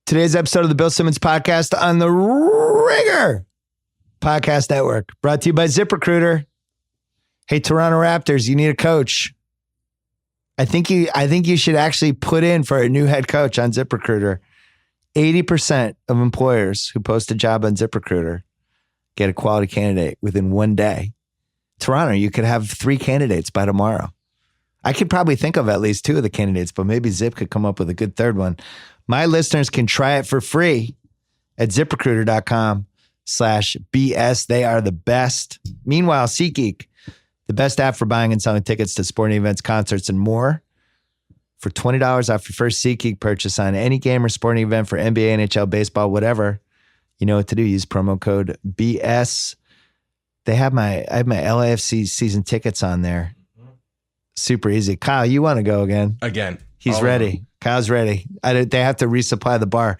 Today's episode of the Bill Simmons podcast on the Ringer Podcast Network, brought to you by ZipRecruiter. Hey, Toronto Raptors, you need a coach. I think you should actually put in for a new head coach on ZipRecruiter. 80% of employers who post a job on ZipRecruiter get a quality candidate within one day. Toronto, you could have 3 candidates by tomorrow. I could probably think of at least 2 of the candidates, but maybe Zip could come up with a good third one. My listeners can try it for free at ZipRecruiter.com/BS. They are the best. Meanwhile, SeatGeek, the best app for buying and selling tickets to sporting events, concerts, and more. For $20 off your first SeatGeek purchase on any game or sporting event for NBA, NHL, baseball, whatever, you know what to do. Use promo code BS. I have my LAFC season tickets on there. Super easy. Kyle, you want to go again? Again. He's ready. Kyle's ready. They have to resupply the bar.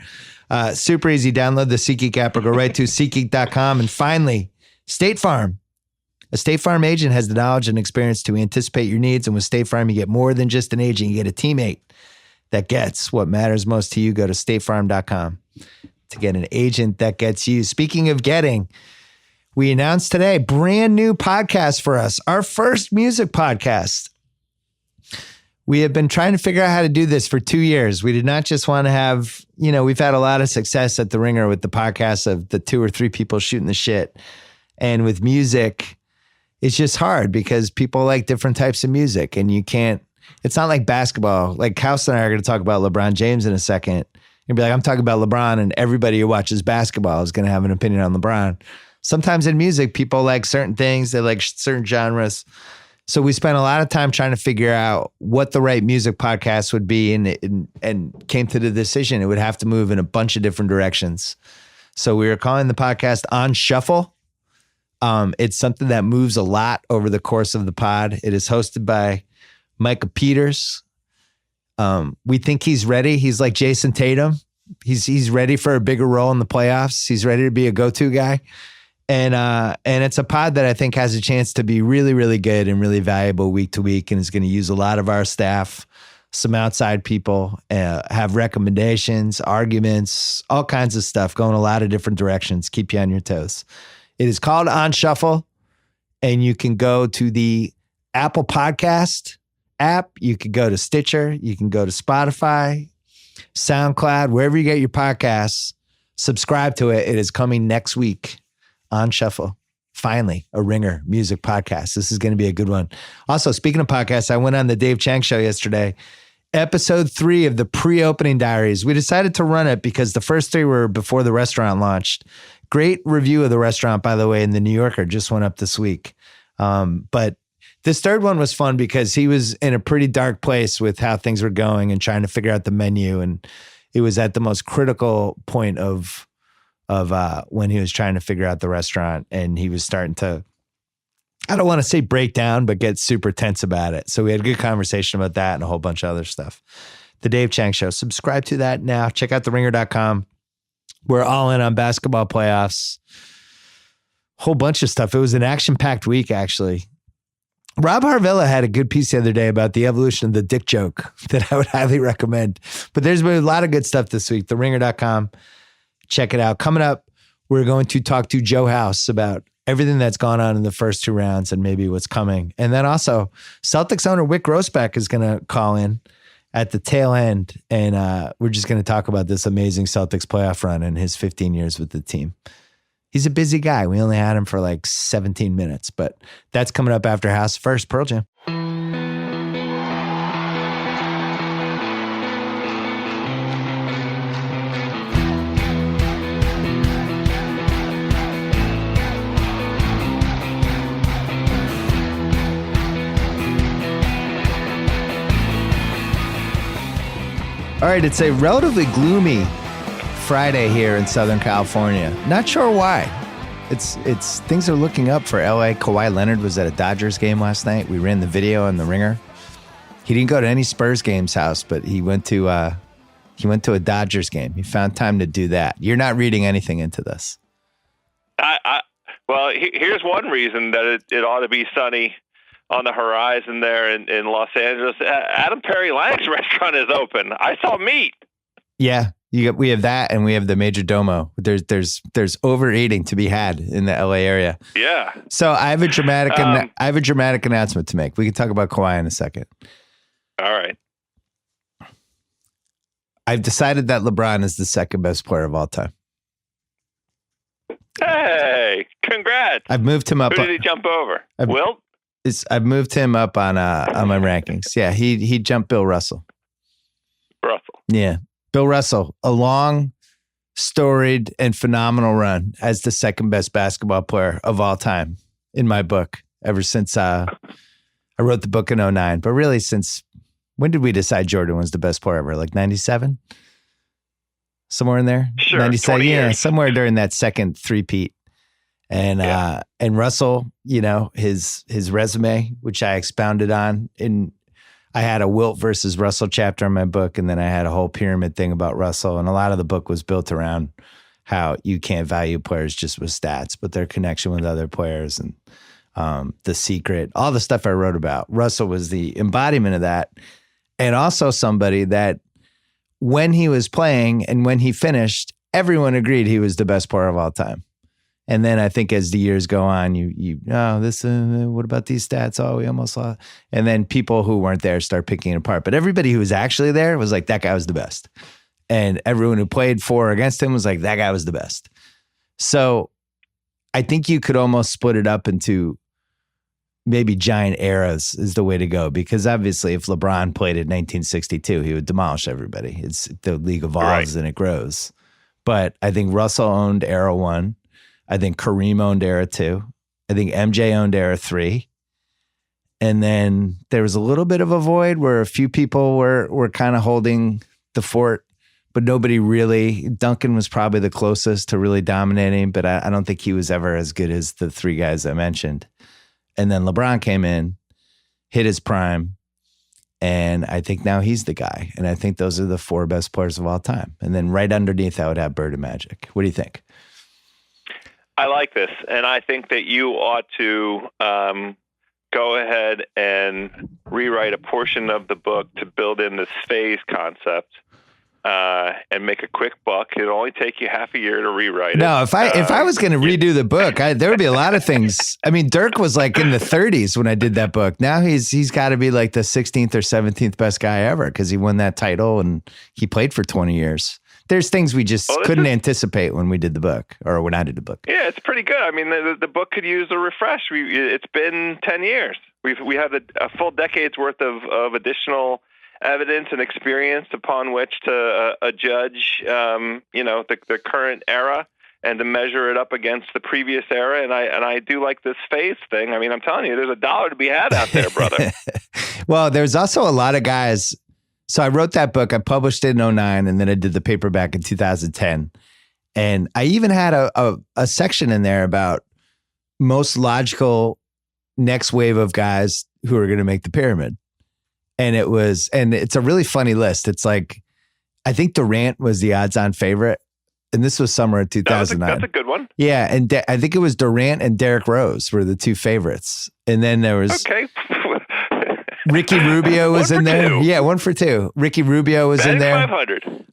Super easy. Download the SeatGeek app or go right to SeatGeek.com. And finally, State Farm. A State Farm agent has the knowledge and experience to anticipate your needs. And with State Farm, you get more than just an agent. You get a teammate that gets what matters most to you. Go to StateFarm.com to get an agent that gets you. Speaking of getting, we announced today, brand new podcast for us. Our first music podcast. We have been trying to figure out how to do this for 2 years. We did not just want to have, we've had a lot of success at The Ringer with the podcast of the 2 or 3 people shooting the shit. And with music, it's just hard because people like different types of music and you can't, it's not like basketball. Like Kaus and I are going to talk about LeBron James in a second. You'll be like, I'm talking about LeBron, and everybody who watches basketball is going to have an opinion on LeBron. Sometimes in music, people like certain things. They like certain genres. So we spent a lot of time trying to figure out what the right music podcast would be and came to the decision it would have to move in a bunch of different directions. So we were calling the podcast On Shuffle. It's something that moves a lot over the course of the pod. It is hosted by Micah Peters. We think he's ready. He's like Jason Tatum. He's ready for a bigger role in the playoffs. He's ready to be a go-to guy. And it's a pod that I think has a chance to be really, really good and really valuable week to week, and is going to use a lot of our staff, some outside people, have recommendations, arguments, all kinds of stuff going a lot of different directions. Keep you on your toes. It is called On Shuffle, and you can go to the Apple Podcast app. You can go to Stitcher. You can go to Spotify, SoundCloud, wherever you get your podcasts. Subscribe to it. It is coming next week. On Shuffle. Finally, a Ringer music podcast. This is going to be a good one. Also, speaking of podcasts, I went on the Dave Chang show yesterday. Episode 3 of the pre-opening diaries. We decided to run it because the first 3 were before the restaurant launched. Great review of the restaurant, by the way, in the New Yorker. Just went up this week. But this third one was fun because he was in a pretty dark place with how things were going and trying to figure out the menu. And it was at the most critical point of when he was trying to figure out the restaurant, and he was starting to, I don't want to say break down, but get super tense about it. So we had a good conversation about that and a whole bunch of other stuff. The Dave Chang Show. Subscribe to that now. Check out theringer.com. We're all in on basketball playoffs. Whole bunch of stuff. It was an action-packed week, actually. Rob Harvilla had a good piece the other day about the evolution of the dick joke that I would highly recommend. But there's been a lot of good stuff this week. Theringer.com. Check it out. Coming up, we're going to talk to Joe House about everything that's gone on in the first 2 rounds and maybe what's coming. And then also, Celtics owner Wyc Grousbeck is going to call in at the tail end. And we're just going to talk about this amazing Celtics playoff run and his 15 years with the team. He's a busy guy. We only had him for like 17 minutes, but that's coming up after House. First, Pearl Jam. All right, it's a relatively gloomy Friday here in Southern California. Not sure why. It's things are looking up for LA. Kawhi Leonard was at a Dodgers game last night. We ran the video on the Ringer. He didn't go to any Spurs games, House, but he went to a Dodgers game. He found time to do that. You're not reading anything into this. Well, here's one reason that it ought to be sunny on the horizon there in Los Angeles. Adam Perry Lang's restaurant is open. I saw meat. Yeah, We have that, and we have the Major Domo. There's overeating to be had in the LA area. Yeah. So I have a dramatic announcement to make. We can talk about Kawhi in a second. All right. I've decided that LeBron is the second best player of all time. Hey, congrats. I've moved him up. Who did he jump over? Wilt? I've moved him up on my rankings. Yeah, he jumped Bill Russell. Yeah. Bill Russell, a long, storied, and phenomenal run as the second best basketball player of all time in my book, ever since I wrote the book in 2009. But really, since when did we decide Jordan was the best player ever? Like 97? Somewhere in there? Sure, 97, 20 yeah, years. somewhere during that second three-peat. And Russell, his resume, which I expounded on I had a Wilt versus Russell chapter in my book, and then I had a whole pyramid thing about Russell. And a lot of the book was built around how you can't value players just with stats, but their connection with other players and the secret, all the stuff I wrote about. Russell was the embodiment of that. And also somebody that when he was playing and when he finished, everyone agreed he was the best player of all time. And then I think as the years go on, what about these stats? Oh, we almost lost. And then people who weren't there start picking it apart. But everybody who was actually there was like, that guy was the best. And everyone who played for or against him was like, that guy was the best. So I think you could almost split it up into maybe giant eras is the way to go. Because obviously if LeBron played in 1962, he would demolish everybody. It's the league evolves and it grows. But I think Russell owned era 1. I think Kareem owned era 2. I think MJ owned era 3. And then there was a little bit of a void where a few people were kind of holding the fort, but nobody really. Duncan was probably the closest to really dominating, but I don't think he was ever as good as the 3 guys I mentioned. And then LeBron came in, hit his prime, and I think now he's the guy. And I think those are the 4 best players of all time. And then right underneath, I would have Bird and Magic. What do you think? I like this, and I think that you ought to go ahead and rewrite a portion of the book to build in this phase concept and make a quick buck. It'll only take you half a year to rewrite it. No, if I was going to redo the book, there would be a lot of things. I mean, Dirk was like in the 30s when I did that book. Now he's got to be like the 16th or 17th best guy ever because he won that title and he played for 20 years. There's things we just couldn't anticipate when we did the book or when I did the book. Yeah, it's pretty good. I mean, the book could use a refresh. It's been 10 years. We have a full decade's worth of additional evidence and experience upon which to judge, the current era and to measure it up against the previous era. And I do like this phase thing. I mean, I'm telling you, there's a dollar to be had out there, brother. Well, there's also a lot of guys. So I wrote that book. I published it in 2009, and then I did the paperback in 2010. And I even had a section in there about most logical next wave of guys who are going to make the pyramid. And it's a really funny list. It's like, I think Durant was the odds-on favorite. And this was summer of 2009. That's a good one. Yeah. And I think it was Durant and Derrick Rose were the 2 favorites. And then there was... Okay. Ricky Rubio was in there. 2. Yeah, 1 for 2. Ricky Rubio was in there. 500.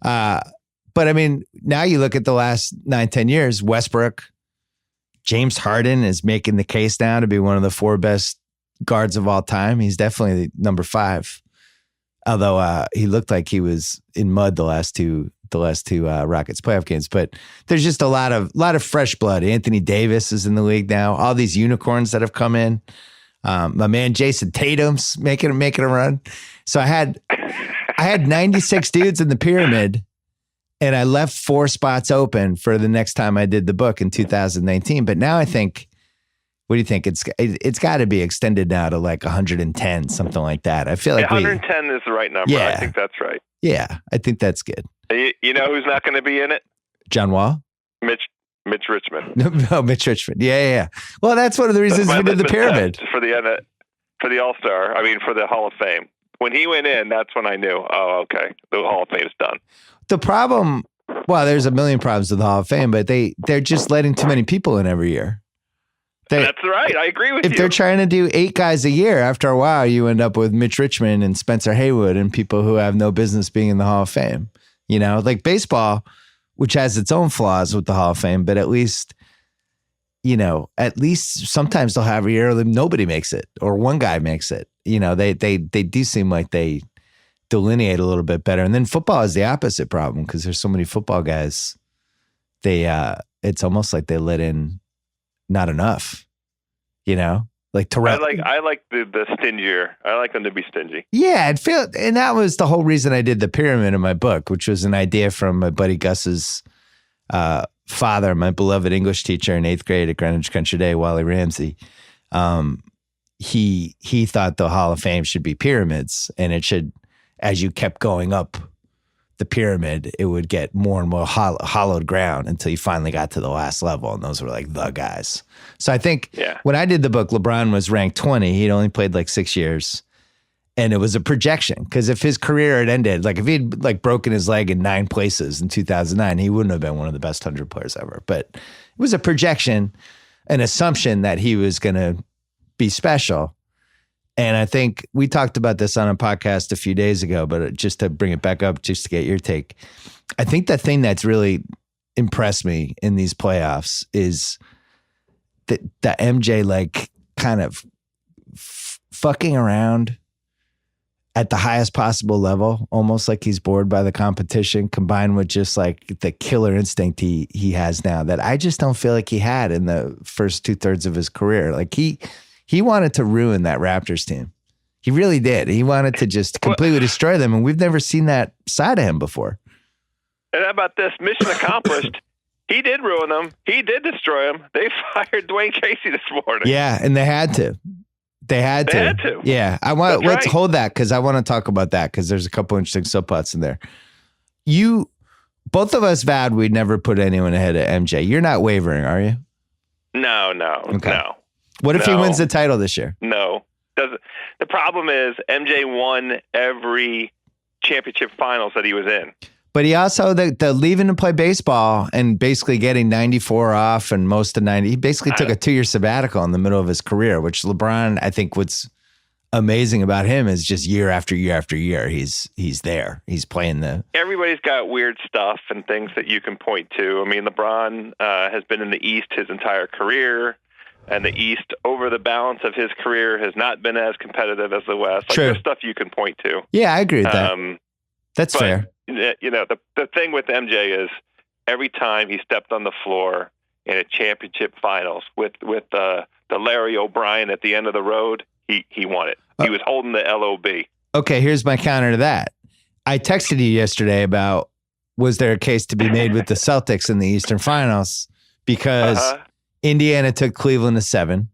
But I mean, now you look at the last 9-10 years, Westbrook, James Harden is making the case now to be one of the 4 best guards of all time. He's definitely number 5. Although he looked like he was in mud the last two Rockets playoff games. But there's just a lot of fresh blood. Anthony Davis is in the league now. All these unicorns that have come in. My man Jason Tatum's making a run. So I had 96 dudes in the pyramid, and I left 4 spots open for the next time I did the book in 2019. But now I think, what do you think? It's got to be extended now to like 110, something like that. I feel like 110 is the right number. Yeah. I think that's right. Yeah, I think that's good. You know who's not going to be in it? John Wall? Mitch Richmond. No, Mitch Richmond. Yeah. Well, that's one of the reasons we did the pyramid. For the All-Star, for the Hall of Fame. When he went in, that's when I knew, oh, okay, the Hall of Fame's done. The problem, well, there's a million problems with the Hall of Fame, but they're just letting too many people in every year. That's right. I agree with you. If they're trying to do 8 guys a year, after a while, you end up with Mitch Richmond and Spencer Haywood and people who have no business being in the Hall of Fame. Like baseball, which has its own flaws with the Hall of Fame, but at least sometimes they'll have a year that nobody makes it or one guy makes it. They do seem like they delineate a little bit better. And then football is the opposite problem because there's so many football guys. It's almost like they let in not enough, like Terrell. I like the stingier. I like them to be stingy. Yeah, and that was the whole reason I did the pyramid in my book, which was an idea from my buddy Gus's father, my beloved English teacher in 8th grade at Greenwich Country Day, Wally Ramsey. He thought the Hall of Fame should be pyramids, and it should, as you kept going up the pyramid, it would get more and more hollowed ground until you finally got to the last level, and those were like the guys. So I think when I did the book, LeBron was ranked 20. He'd only played like 6 years, and it was a projection because if his career had ended, like if he'd like broken his leg in 9 places in 2009, he wouldn't have been one of the best 100 players ever. But it was a projection, an assumption that he was going to be special. And I think we talked about this on a podcast a few days ago, but just to bring it back up, just to get your take, I think the thing that's really impressed me in these playoffs is that the MJ like kind of fucking around at the highest possible level, almost like he's bored by the competition, combined with just like the killer instinct he has now that I just don't feel like he had in the first 2/3 of his career. Like he wanted to ruin that Raptors team. He really did. He wanted to just completely destroy them, and we've never seen that side of him before. And how about this? Mission accomplished. He did ruin them. He did destroy them. They fired Dwane Casey this morning. Yeah, and they had to. They had to. Yeah, let's hold that because I want to talk about that because there's a couple interesting subplots in there. Both of us vowed we'd never put anyone ahead of MJ. You're not wavering, are you? No. Okay. No. What if he wins the title this year? No. The problem is MJ won every championship finals that he was in. But he also, the leaving to play baseball and basically getting 94 off and most of 90, he basically took a 2-year sabbatical in the middle of his career, which LeBron, I think what's amazing about him is just year after year after year, he's there. He's playing Everybody's got weird stuff and things that you can point to. I mean, LeBron has been in the East his entire career. And the East, over the balance of his career, has not been as competitive as the West. Like, there's stuff you can point to. Yeah, I agree with that. That's fair. The thing with MJ is every time he stepped on the floor in a championship finals with the Larry O'Brien at the end of the road, he won it. He was holding the LOB. Okay, here's my counter to that. I texted you yesterday about was there a case to be made with the Celtics in the Eastern Finals because Indiana took Cleveland to 7.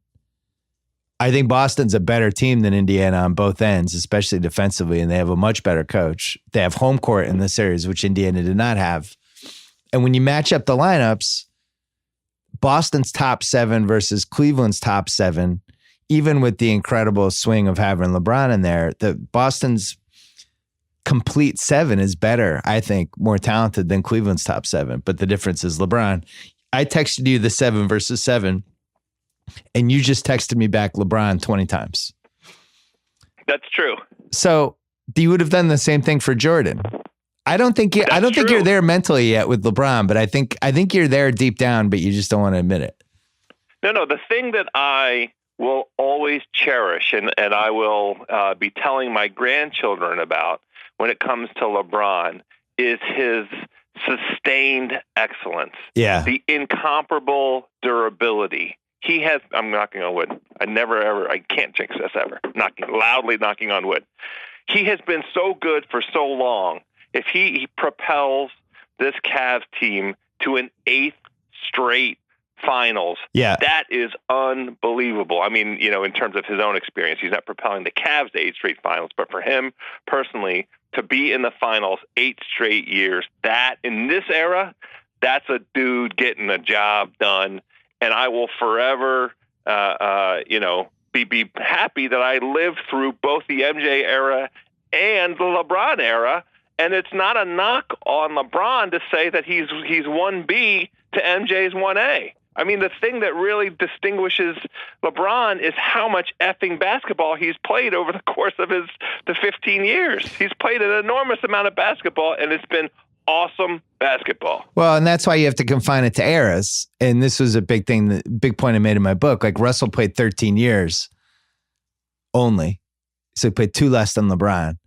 I think Boston's a better team than Indiana on both ends, especially defensively, and they have a much better coach. They have home court in the series, which Indiana did not have. And when you match up the lineups, Boston's top 7 versus Cleveland's top 7, even with the incredible swing of having LeBron in there, the Boston's complete 7 is better, I think, more talented than Cleveland's top 7. But the difference is LeBron. I texted you the 7 versus 7, and you just texted me back LeBron 20 times. That's true. So you would have done the same thing for Jordan. I don't think you're there mentally yet with LeBron, but I think you're there deep down, but you just don't want to admit it. No. The thing that I will always cherish, and I will be telling my grandchildren about when it comes to LeBron, is his sustained excellence. Yeah. The incomparable durability. He has, I'm knocking on wood. I can't jinx this ever. Loudly knocking on wood. He has been so good for so long. If he propels this Cavs team to an 8th straight finals, that is unbelievable. I mean, in terms of his own experience, he's not propelling the Cavs to 8 straight finals, but for him personally, to be in the finals 8 straight years, that in this era, that's a dude getting a job done. And I will forever, be happy that I lived through both the MJ era and the LeBron era. And it's not a knock on LeBron to say that he's 1B to MJ's 1A. I mean, the thing that really distinguishes LeBron is how much effing basketball he's played over the course of the 15 years. He's played an enormous amount of basketball, and it's been awesome basketball. Well, and that's why you have to confine it to eras. And this was a big thing, the big point I made in my book. Like Russell played 13 years only. So he played 2 less than LeBron.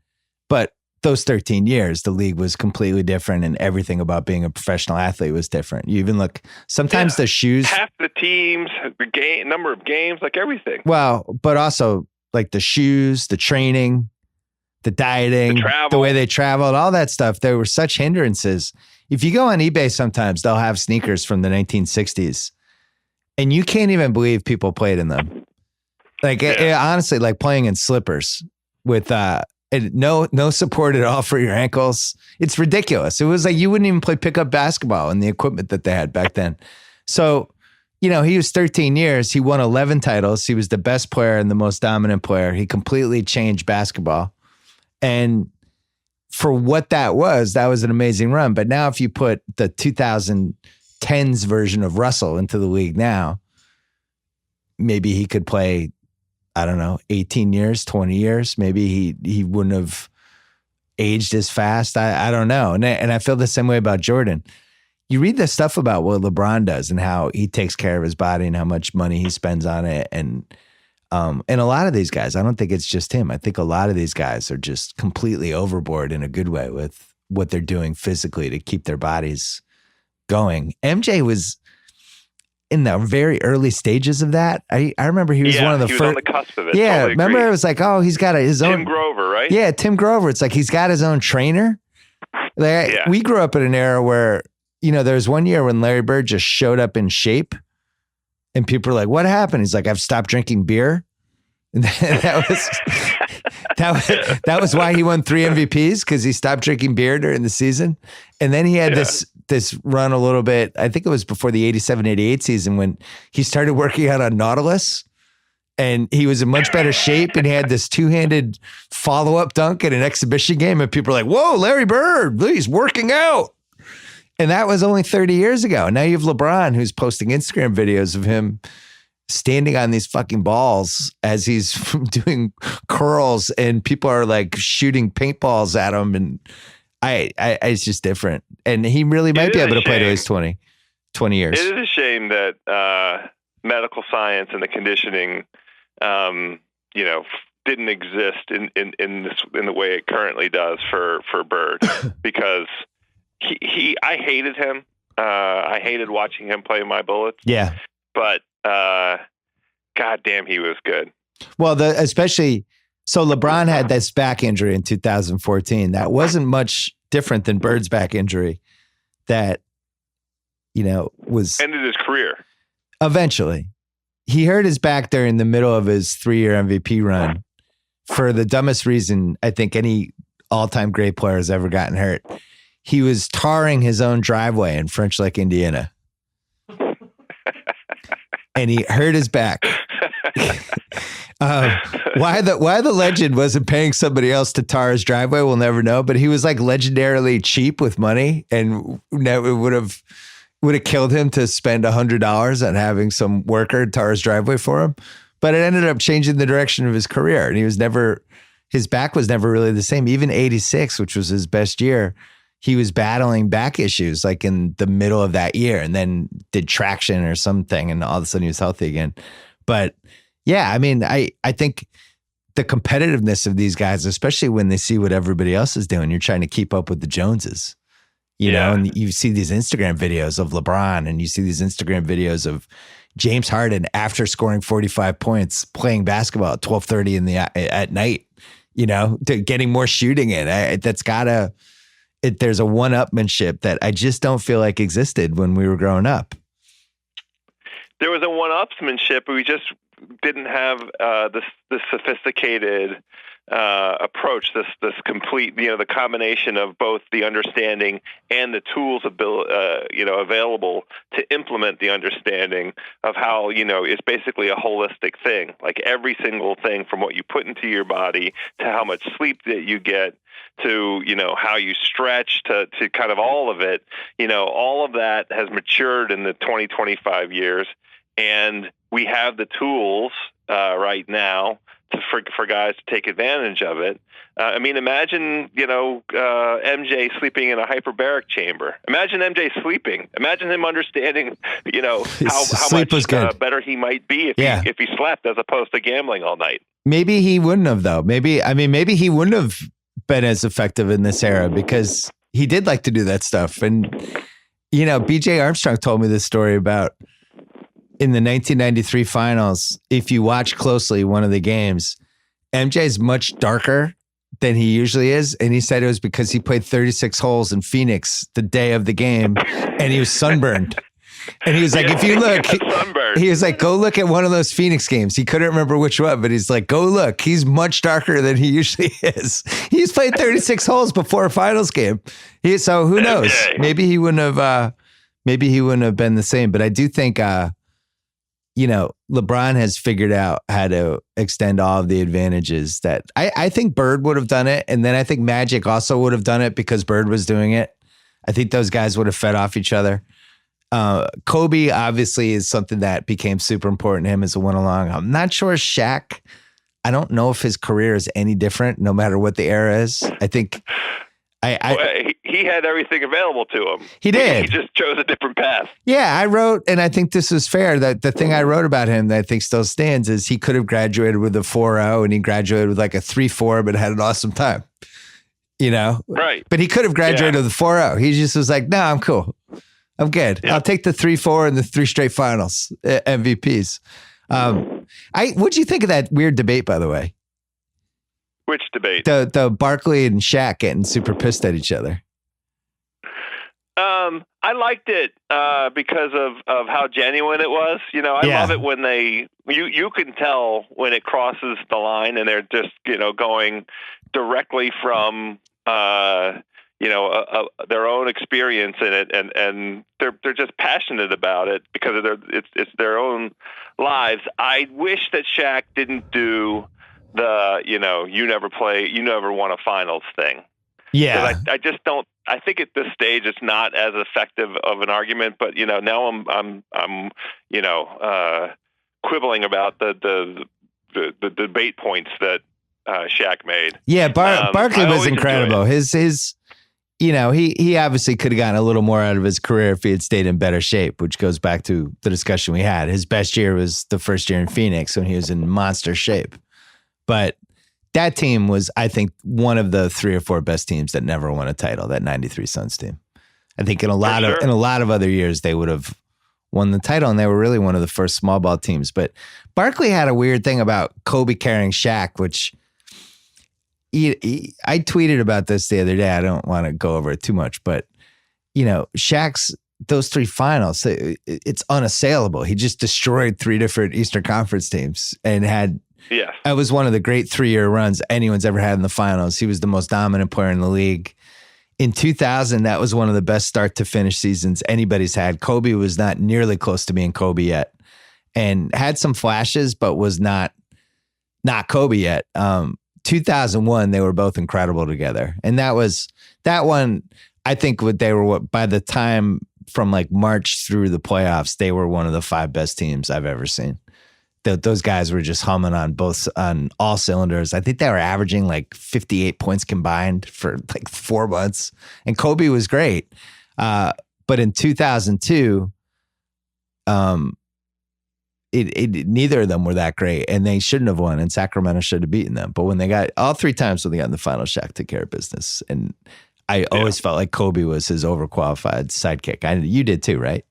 But those 13 years, the league was completely different and everything about being a professional athlete was different. You even look, sometimes the shoes. Half the teams, the game, number of games, like everything. Well, but also like the shoes, the training, the dieting, the way they traveled, all that stuff. There were such hindrances. If you go on eBay sometimes, they'll have sneakers from the 1960s and you can't even believe people played in them. Like honestly, like playing in slippers with no support at all for your ankles. It's ridiculous. It was like you wouldn't even play pickup basketball in the equipment that they had back then. So, he was 13 years. He won 11 titles. He was the best player and the most dominant player. He completely changed basketball. And for what that was an amazing run. But now if you put the 2010s version of Russell into the league now, maybe he could play, I don't know, 18 years, 20 years. Maybe he wouldn't have aged as fast. I don't know. And I feel the same way about Jordan. You read the stuff about what LeBron does and how he takes care of his body and how much money he spends on it. And a lot of these guys, I don't think it's just him. I think a lot of these guys are just completely overboard in a good way with what they're doing physically to keep their bodies going. MJ was in the very early stages of that. I remember he was one of the first. On the cusp of it. Yeah, totally remember it was like, oh, he's got his own. Tim Grover, right? Yeah, Tim Grover. It's like he's got his own trainer. We grew up in an era where, there was one year when Larry Bird just showed up in shape and people were like, what happened? He's like, I've stopped drinking beer. And that was why he won 3 MVPs, because he stopped drinking beer during the season. And then he had this run a little bit, I think it was before the 87-88 season, when he started working out on Nautilus and he was in much better shape and he had this 2-handed follow-up dunk at an exhibition game and people are like, whoa, Larry Bird, he's working out. And that was only 30 years ago. Now you have LeBron who's posting Instagram videos of him standing on these fucking balls as he's doing curls and people are like shooting paintballs at him. And it's just different. And he really might be able to play to his 20 years. It is a shame that medical science and the conditioning, didn't exist in the way it currently does for Bird, because I hated him. I hated watching him play my Bullets. Yeah. But God damn, he was good. Well, especially so LeBron had this back injury in 2014. That wasn't much different than Bird's back injury that, was ended his career. Eventually. He hurt his back during the middle of his 3-year MVP run for the dumbest reason I think any all-time great player has ever gotten hurt. He was tarring his own driveway in French Lick, Indiana. And he hurt his back. Why the legend wasn't paying somebody else to tar his driveway, we'll never know. But he was like legendarily cheap with money, and it would have killed him to spend $100 on having some worker tar his driveway for him. But it ended up changing the direction of his career, and his back was never really the same. Even '86, which was his best year, he was battling back issues like in the middle of that year, and then did traction or something, and all of a sudden he was healthy again. But yeah, I mean, I think the competitiveness of these guys, especially when they see what everybody else is doing, you're trying to keep up with the Joneses, know, and you see these Instagram videos of LeBron and you see these Instagram videos of James Harden after scoring 45 points, playing basketball at 12:30 at night, getting more shooting in. There's a one-upmanship that I just don't feel like existed when we were growing up. There was a one-upsmanship, but we just didn't have this sophisticated approach, this complete, the combination of both the understanding and the tools available to implement the understanding of how, it's basically a holistic thing. Like every single thing from what you put into your body to how much sleep that you get to, how you stretch to kind of all of it, all of that has matured in the 25 years. And we have the tools right now for guys to take advantage of it. I mean, imagine, MJ sleeping in a hyperbaric chamber. Imagine MJ sleeping. Imagine him understanding, how much better he might be if he slept as opposed to gambling all night. Maybe he wouldn't have, though. Maybe he wouldn't have been as effective in this era because he did like to do that stuff. And, BJ Armstrong told me this story about in the 1993 finals. If you watch closely one of the games, MJ is much darker than he usually is. And he said it was because he played 36 holes in Phoenix the day of the game and he was sunburned. And he was like, if you look, he was like, go look at one of those Phoenix games. He couldn't remember which one, but he's like, go look. He's much darker than he usually is. He's played 36 holes before a finals game. So who knows? Maybe he wouldn't have been the same. But I do think, LeBron has figured out how to extend all of the advantages that I think Bird would have done it. And then I think Magic also would have done it because Bird was doing it. I think those guys would have fed off each other. Kobe obviously is something that became super important to him as it went along. I'm not sure Shaq. I don't know if his career is any different, no matter what the era is. I think he had everything available to him. He did. He just chose a different path. Yeah, I wrote, and I think this is fair, that the thing I wrote about him that I think still stands is he could have graduated with a 4.0 and he graduated with like a 3.4, but had an awesome time. Right. But he could have graduated with a 4.0. He just was like, no, I'm cool. I'm good. Yep. I'll take the 3-4 and the 3 straight finals MVPs. What'd you think of that weird debate, by the way? Which debate? The Barkley and Shaq getting super pissed at each other. I liked it because of how genuine it was. I love it when you can tell when it crosses the line and they're just going directly from their own experience in it, and they're just passionate about it because it's their own lives. I wish that Shaq didn't do the you never won a finals thing. Yeah, I just don't. I think at this stage it's not as effective of an argument. But now I'm quibbling about the debate points that Shaq made. Yeah, Barkley was incredible. His he obviously could have gotten a little more out of his career if he had stayed in better shape, which goes back to the discussion we had. His best year was the first year in Phoenix when he was in monster shape. But that team was, I think, one of the 3 or 4 best teams that never won a title, that 93 Suns team. I think in a lot of other years they would have won the title, and they were really one of the first small ball teams. But Barkley had a weird thing about Kobe carrying Shaq, which I tweeted about this the other day. I don't want to go over it too much, but Shaq's those 3 finals, it's unassailable. He just destroyed 3 different Eastern Conference teams and had. Yeah, it was one of the great 3-year runs anyone's ever had in the finals. He was the most dominant player in the league. In 2000, that was one of the best start to finish seasons anybody's had. Kobe was not nearly close to being Kobe yet, and had some flashes, but was not Kobe yet. 2001, they were both incredible together, and that one. I think by the time from like March through the playoffs, they were one of the 5 best teams I've ever seen. Those guys were just humming on all cylinders. I think they were averaging like 58 points combined for like 4 months. And Kobe was great. But in 2002, neither of them were that great, and they shouldn't have won, and Sacramento should have beaten them. But when they got all 3 times when they got in the final, Shaq took care of business. And I always felt like Kobe was his overqualified sidekick. You did too, right?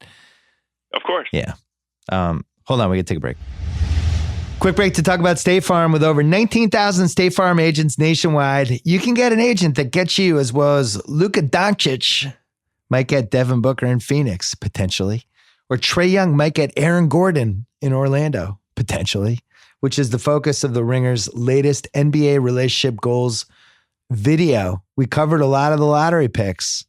Of course. Yeah. Hold on, we got to take a break. Quick break to talk about State Farm. With over 19,000 State Farm agents nationwide, you can get an agent that gets you, as well as Luka Doncic might get Devin Booker in Phoenix, potentially. Or Trae Young might get Aaron Gordon in Orlando, potentially, which is the focus of the Ringer's latest NBA relationship goals video. We covered a lot of the lottery picks.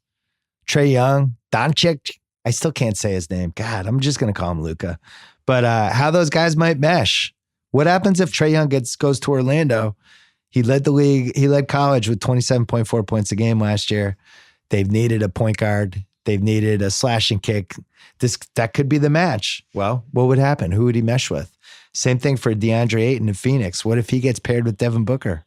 Trae Young, Doncic, I still can't say his name. God, I'm just going to call him Luka. But how those guys might mesh. What happens if Trae Young goes to Orlando? He led the league. He led college with 27.4 points a game last year. They've needed a point guard. They've needed a slashing kick. That could be the match. Well, what would happen? Who would he mesh with? Same thing for DeAndre Ayton in Phoenix. What if he gets paired with Devin Booker?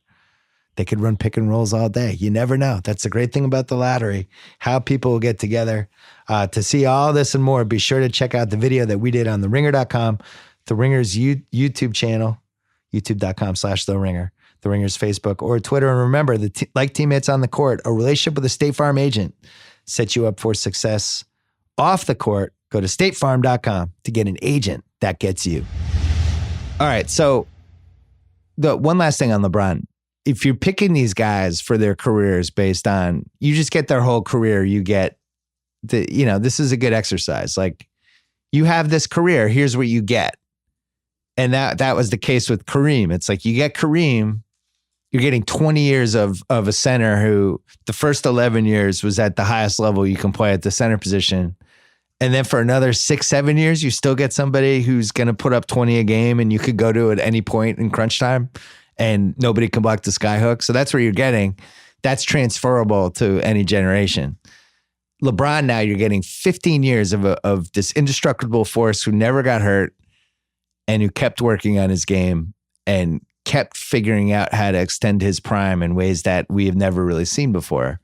They could run pick and rolls all day. You never know. That's the great thing about the lottery, how people will get together. To see all this and more, be sure to check out the video that we did on TheRinger.com, The Ringer's YouTube channel, youtube.com/The Ringer, The Ringer's Facebook or Twitter. And remember, like teammates on the court, a relationship with a State Farm agent sets you up for success off the court. Go to statefarm.com to get an agent that gets you. All right, so the one last thing on LeBron. If you're picking these guys for their careers based on, you just get their whole career, you get this is a good exercise. Like, you have this career, here's what you get. And that was the case with Kareem. It's like you get Kareem, you're getting 20 years of a center who the first 11 years was at the highest level you can play at the center position. And then for another 6-7 years, you still get somebody who's going to put up 20 a game and you could go to at any point in crunch time and nobody can block the skyhook. So that's where you're getting. That's transferable to any generation. LeBron, now you're getting 15 years of this indestructible force who never got hurt and who kept working on his game and kept figuring out how to extend his prime in ways that we have never really seen before.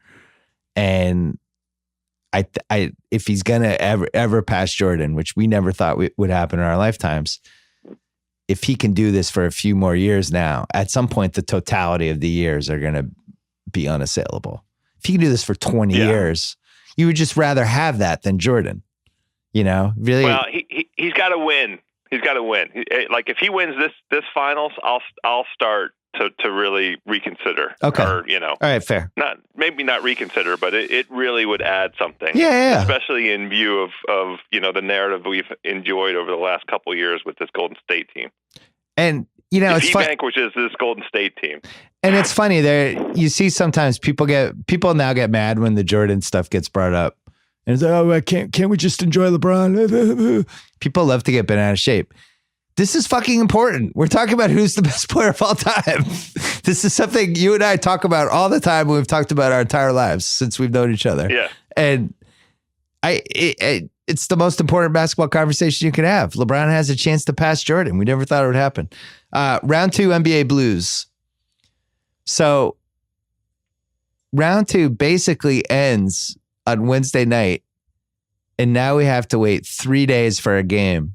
And if he's gonna ever pass Jordan, which we never thought would happen in our lifetimes, if he can do this for a few more years now, at some point the totality of the years are gonna be unassailable. If he can do this for 20 years, you would just rather have that than Jordan. Really. Well, he's got to win. He's got to win. Like, if he wins this finals, I'll start to really reconsider. Okay. Or, all right, fair. Maybe not reconsider, but it really would add something. Yeah. Especially in view of the narrative we've enjoyed over the last couple of years with this Golden State team. And if it's he funny, vanquishes this Golden State team. And it's funny there. You see, sometimes people now get mad when the Jordan stuff gets brought up. And it's like, oh, can't we just enjoy LeBron? People love to get bent out of shape. This is fucking important. We're talking about who's the best player of all time. This is something you and I talk about all the time. We've talked about our entire lives since we've known each other. Yeah. And it's the most important basketball conversation you can have. LeBron has a chance to pass Jordan. We never thought it would happen. Round 2 NBA Blues. So round 2 basically ends on Wednesday night. And now we have to wait 3 days for a game.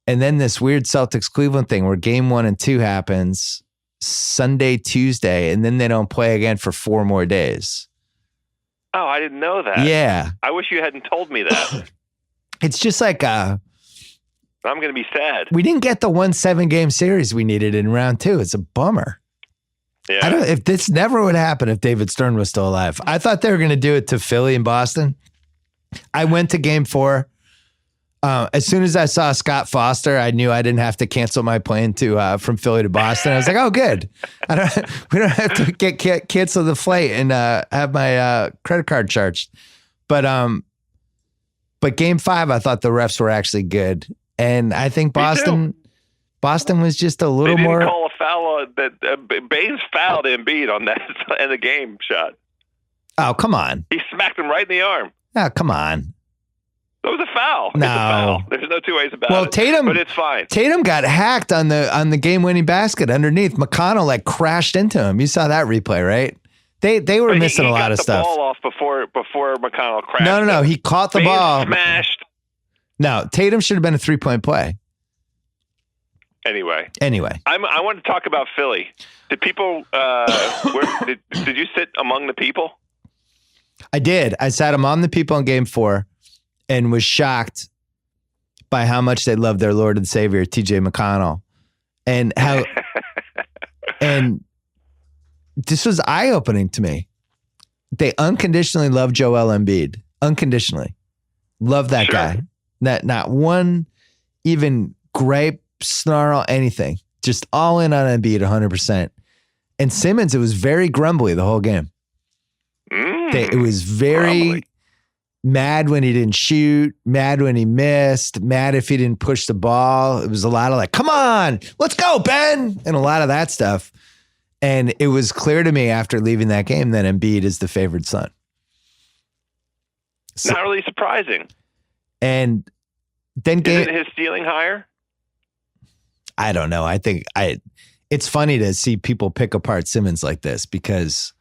And then this weird Celtics Cleveland thing where game 1 and 2 happens Sunday, Tuesday, and then they don't play again for 4 more days. Oh, I didn't know that. Yeah. I wish you hadn't told me that. It's just like I'm going to be sad. We didn't get the 1-7 game series we needed in round 2. It's a bummer. Yeah. If this never would happen if David Stern was still alive. I thought they were going to do it to Philly and Boston. I went to game 4. As soon as I saw Scott Foster, I knew I didn't have to cancel my plane from Philly to Boston. I was like, oh, good. We don't have to cancel the flight and have my credit card charged. But game 5, I thought the refs were actually good. And I think Boston was just a little more. They didn't call a foul that Baines fouled Embiid on that in the game shot. Oh, come on. He smacked him right in the arm. Oh, come on. That was a foul. No. It's a foul. There's no two ways about it. Well, Tatum, but it's fine. Tatum got hacked on the game-winning basket underneath. McConnell crashed into him. You saw that replay, right? They were missing a lot of stuff. He got the ball off before McConnell crashed. No. He caught the ball. Smashed. No, Tatum should have been a 3-point play. Anyway, I want to talk about Philly. Did people? Did you sit among the people? I did. I sat among the people in game 4. And was shocked by how much they love their Lord and Savior, TJ McConnell. And how and this was eye-opening to me. They unconditionally love Joel Embiid. Unconditionally. Love that guy. Not one even gripe, snarl, anything. Just all in on Embiid 100%. And Simmons, it was very grumbly the whole game. It was very... Grumbly. Mad when he didn't shoot, mad when he missed, mad if he didn't push the ball. It was a lot of come on, let's go, Ben, and a lot of that stuff. And it was clear to me after leaving that game that Embiid is the favored son. So, not really surprising. And then Isn't his ceiling higher? I don't know. I think it's funny to see people pick apart Simmons like this because,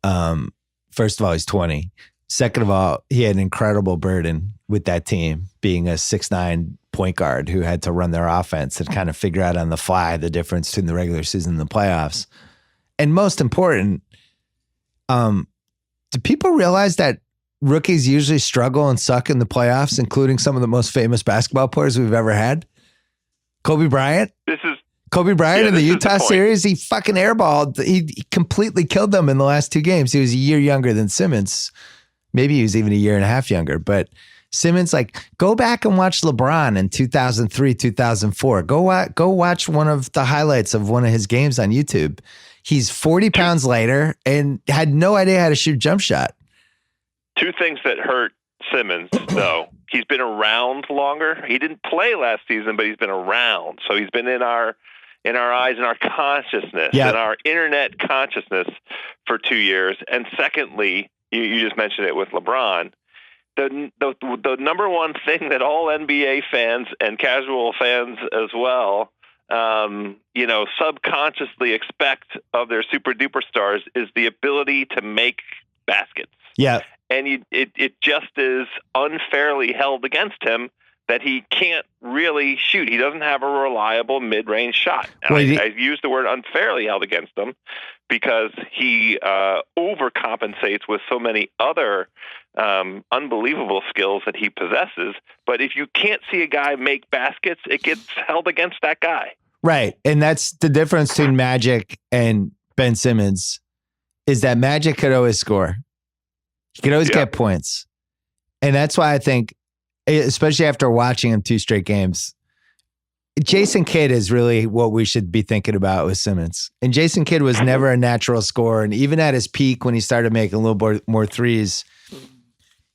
first of all, he's 20. Second of all, he had an incredible burden with that team, being a 6'9" point guard who had to run their offense and kind of figure out on the fly the difference between the regular season and the playoffs. And most important, do people realize that rookies usually struggle and suck in the playoffs, including some of the most famous basketball players we've ever had? Kobe Bryant? Kobe Bryant in the Utah series, he fucking airballed. He completely killed them in the last 2 games. He was a year younger than Simmons. Maybe he was even a year and a half younger. But Simmons, like, go back and watch LeBron in 2003, 2004. Go watch one of the highlights of one of his games on YouTube. He's 40 pounds lighter and had no idea how to shoot a jump shot. 2 things that hurt Simmons, though. He's been around longer. He didn't play last season, but he's been around. So he's been in our eyes, in our consciousness, in our internet consciousness for 2 years. And secondly, you just mentioned it with LeBron. The number one thing that all NBA fans and casual fans as well, subconsciously expect of their super duper stars is the ability to make baskets. Yeah. And it just is unfairly held against him that he can't really shoot. He doesn't have a reliable mid-range shot. And I use the word unfairly held against him because he overcompensates with so many other unbelievable skills that he possesses. But if you can't see a guy make baskets, it gets held against that guy. Right. And that's the difference between Magic and Ben Simmons, is that Magic could always score. He could always get points. And that's why I think, especially after watching him 2 straight games, Jason Kidd is really what we should be thinking about with Simmons. And Jason Kidd was never a natural scorer. And even at his peak, when he started making a little more threes,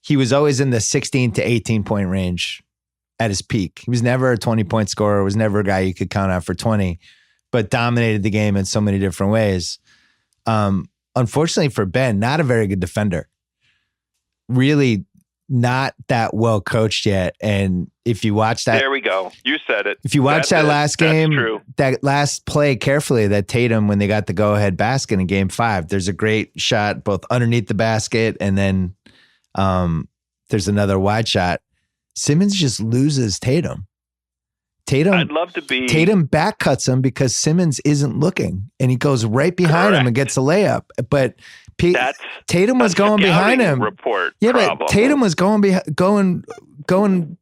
he was always in the 16 to 18 point range at his peak. He was never a 20-point scorer, was never a guy you could count on for 20, but dominated the game in so many different ways. Unfortunately for Ben, not a very good defender. Really not that well coached yet. And if you watch that, there we go. You said it. If you watch that last game, that last play carefully, that Tatum, when they got the go-ahead basket in Game 5, there's a great shot both underneath the basket and then there's another wide shot. Simmons just loses Tatum. I'd love to be. Tatum back cuts him because Simmons isn't looking, and he goes right behind him and gets a layup. But Tatum was going behind him. But Tatum was going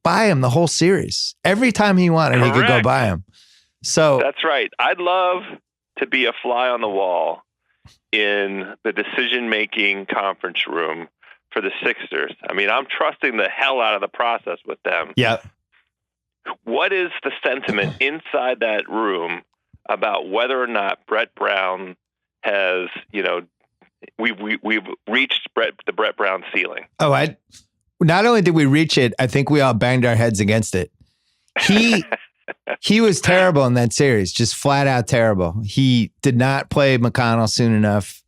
by him the whole series. Every time he wanted, he could go by him. So that's right. I'd love to be a fly on the wall in the decision-making conference room for the Sixers. I mean, I'm trusting the hell out of the process with them. Yeah. What is the sentiment inside that room about whether or not Brett Brown has, we've reached the Brett Brown ceiling? Oh, not only did we reach it, I think we all banged our heads against it. He was terrible in that series, just flat out terrible. He did not play McConnell soon enough.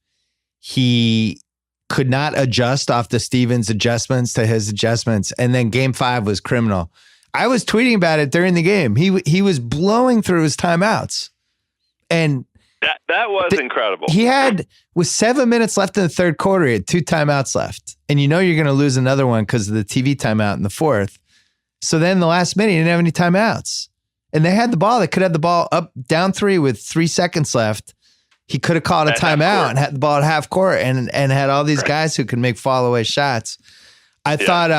He could not adjust off the Stevens adjustments to his adjustments. And then Game 5 was criminal. I was tweeting about it during the game. He was blowing through his timeouts. And that was incredible. He had, with 7 minutes left in the third quarter, he had 2 timeouts left. And you're going to lose another one because of the TV timeout in the fourth. So then the last minute, he didn't have any timeouts. And they had the ball. They could have the ball up, down 3 with 3 seconds left. He could have called a timeout and had the ball at half court and had all these guys who could make fall away shots. I thought,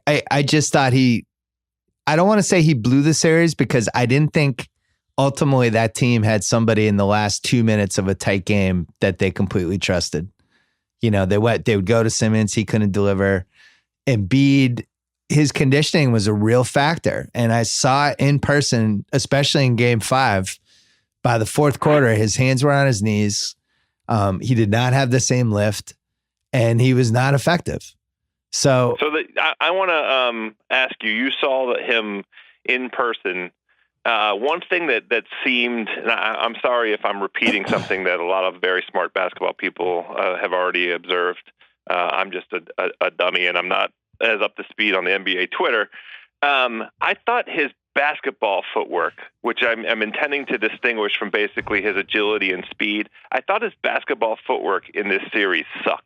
I just thought I don't want to say he blew the series because I didn't think ultimately that team had somebody in the last 2 minutes of a tight game that they completely trusted. They would go to Simmons. He couldn't deliver. Embiid, his conditioning was a real factor. And I saw it in person, especially in Game 5. By the fourth quarter, his hands were on his knees. He did not have the same lift, and he was not effective. So I want to ask you. You saw him in person. One thing that seemed, and I'm sorry if I'm repeating something that a lot of very smart basketball people have already observed. I'm just a dummy, and I'm not as up to speed on the NBA Twitter. I thought his basketball footwork, which I'm intending to distinguish from basically his agility and speed, I thought his basketball footwork in this series sucked.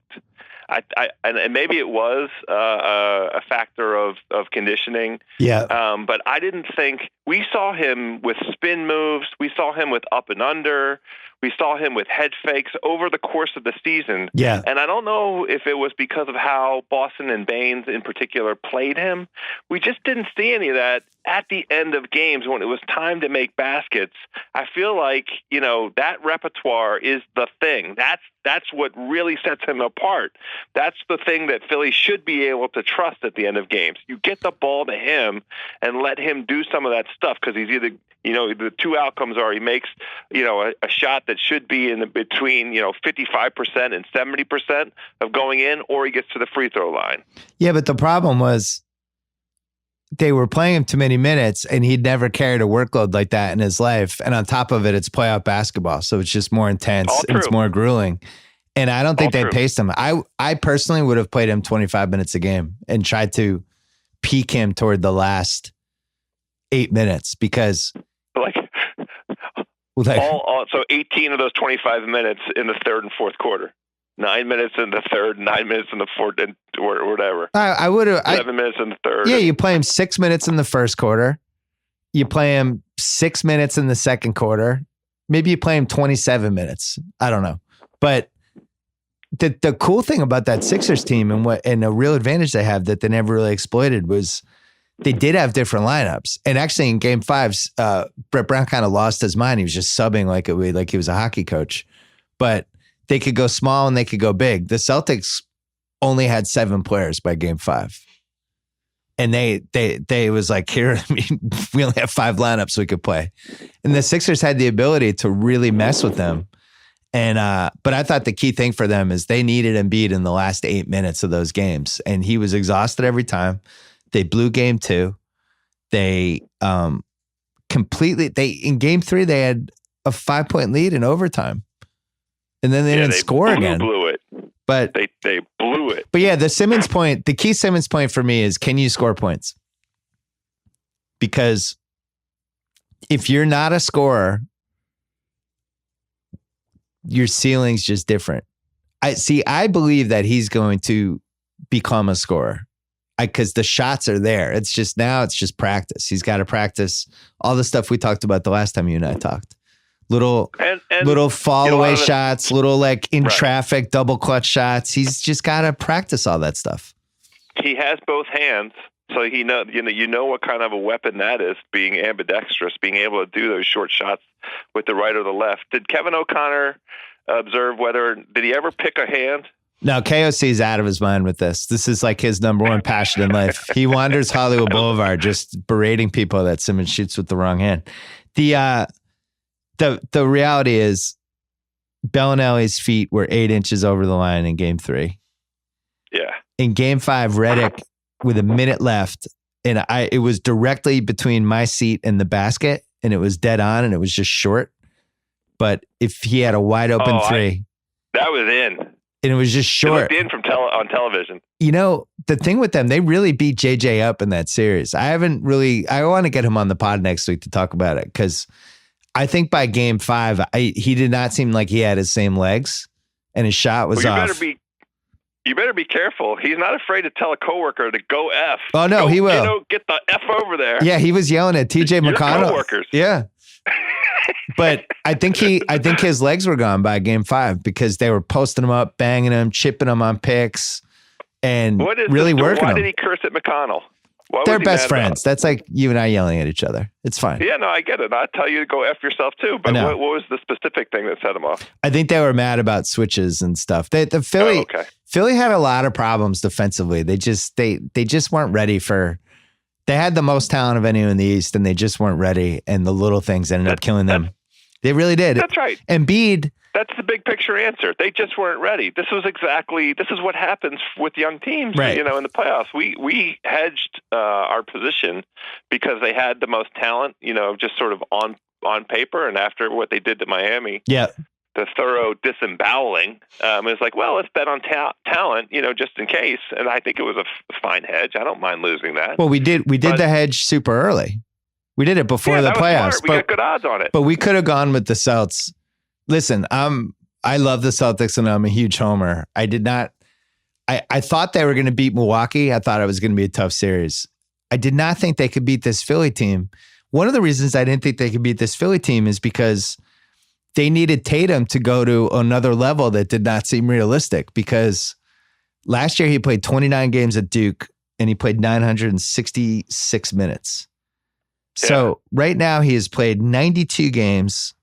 And maybe it was a factor of conditioning. Yeah. But I didn't think we saw him with spin moves. We saw him with up and under. We saw him with head fakes over the course of the season. Yeah. And I don't know if it was because of how Boston and Baines in particular played him. We just didn't see any of that at the end of games when it was time to make baskets. I feel like, that repertoire is the thing. That's what really sets him apart. That's the thing that Philly should be able to trust at the end of games. You get the ball to him and let him do some of that stuff, because he's either, the two outcomes are he makes, a shot that should be in the between, 55% and 70% of going in, or he gets to the free throw line. Yeah, but the problem was they were playing him too many minutes, and he'd never carried a workload like that in his life. And on top of it, it's playoff basketball, so it's just more intense and it's more grueling. And I don't think they paced him. I personally would have played him 25 minutes a game and tried to peak him toward the last 8 minutes, because so 18 of those 25 minutes in the third and fourth quarter. 9 minutes in the third, 9 minutes in the fourth, or whatever. I would have 7 minutes in the third. Yeah, you play him 6 minutes in the first quarter. You play him 6 minutes in the second quarter. Maybe you play him 27 minutes. I don't know. But the cool thing about that Sixers team and a real advantage they have that they never really exploited was they did have different lineups. And actually in Game 5, Brett Brown kind of lost his mind. He was just subbing like he was a hockey coach. But they could go small and they could go big. The Celtics only had 7 players by Game 5. And they was like, here, we only have 5 lineups we could play. And the Sixers had the ability to really mess with them. And but I thought the key thing for them is they needed Embiid in the last 8 minutes of those games. And he was exhausted every time. They blew Game 2. They in Game 3, they had a 5-point lead in overtime. And then they didn't score again. Blew it. But they blew it. But yeah, the key Simmons point for me is, can you score points? Because if you're not a scorer, your ceiling's just different. I believe that he's going to become a scorer, because the shots are there. It's just practice. He's got to practice all the stuff we talked about the last time you and I talked. Little fall away shots, little in traffic double clutch shots. He's just got to practice all that stuff. He has both hands, so you know what kind of a weapon that is, being ambidextrous, being able to do those short shots with the right or the left. Did Kevin O'Connor observe did he ever pick a hand? No, KOC is out of his mind with this. This is like his number one passion in life. He wanders Hollywood Boulevard just berating people that Simmons shoots with the wrong hand. The reality is Bellinelli's feet were 8 inches over the line in Game 3. Yeah. In Game 5, Redick, with a minute left, and it was directly between my seat and the basket, and it was dead on, and it was just short. But if he had a wide open three, that was in, and it was just short. It looked in on television. The thing with them, they really beat JJ up in that series. I want to get him on the pod next week to talk about it, because I think by Game 5, he did not seem like he had his same legs, and his shot was off. You better be careful. He's not afraid to tell a coworker to go F. Oh no, he will. Get the F over there. Yeah, he was yelling at TJ McConnell. Coworkers. Yeah. But I think his legs were gone by Game 5, because they were posting him up, banging him, chipping him on picks, and really working him. Why did he curse at McConnell? They're best friends. That's like you and I yelling at each other. It's fine. Yeah, no, I get it. I'd tell you to go F yourself too. But what was the specific thing that set him off? I think they were mad about switches and stuff. Philly had a lot of problems defensively. They just weren't ready for. They had the most talent of anyone in the East, and they just weren't ready. And the little things ended up killing them. They really did. That's right. Embiid. That's the big picture answer. They just weren't ready. This is what happens with young teams, right. In the playoffs. We hedged our position because they had the most talent, just sort of on paper, and after what they did to Miami. Yeah. The thorough disemboweling, is like, well, let's bet on talent, just in case. And I think it was a fine hedge. I don't mind losing that. Well, we did the hedge super early. We did it before the that was playoffs. smart. We got good odds on it. But we could have gone with the Celts. Listen, I love the Celtics and I'm a huge homer. I thought they were going to beat Milwaukee. I thought it was going to be a tough series. I did not think they could beat this Philly team. One of the reasons I didn't think they could beat this Philly team is because they needed Tatum to go to another level that did not seem realistic, because last year he played 29 games at Duke and he played 966 minutes. Yeah. So right now he has played 92 games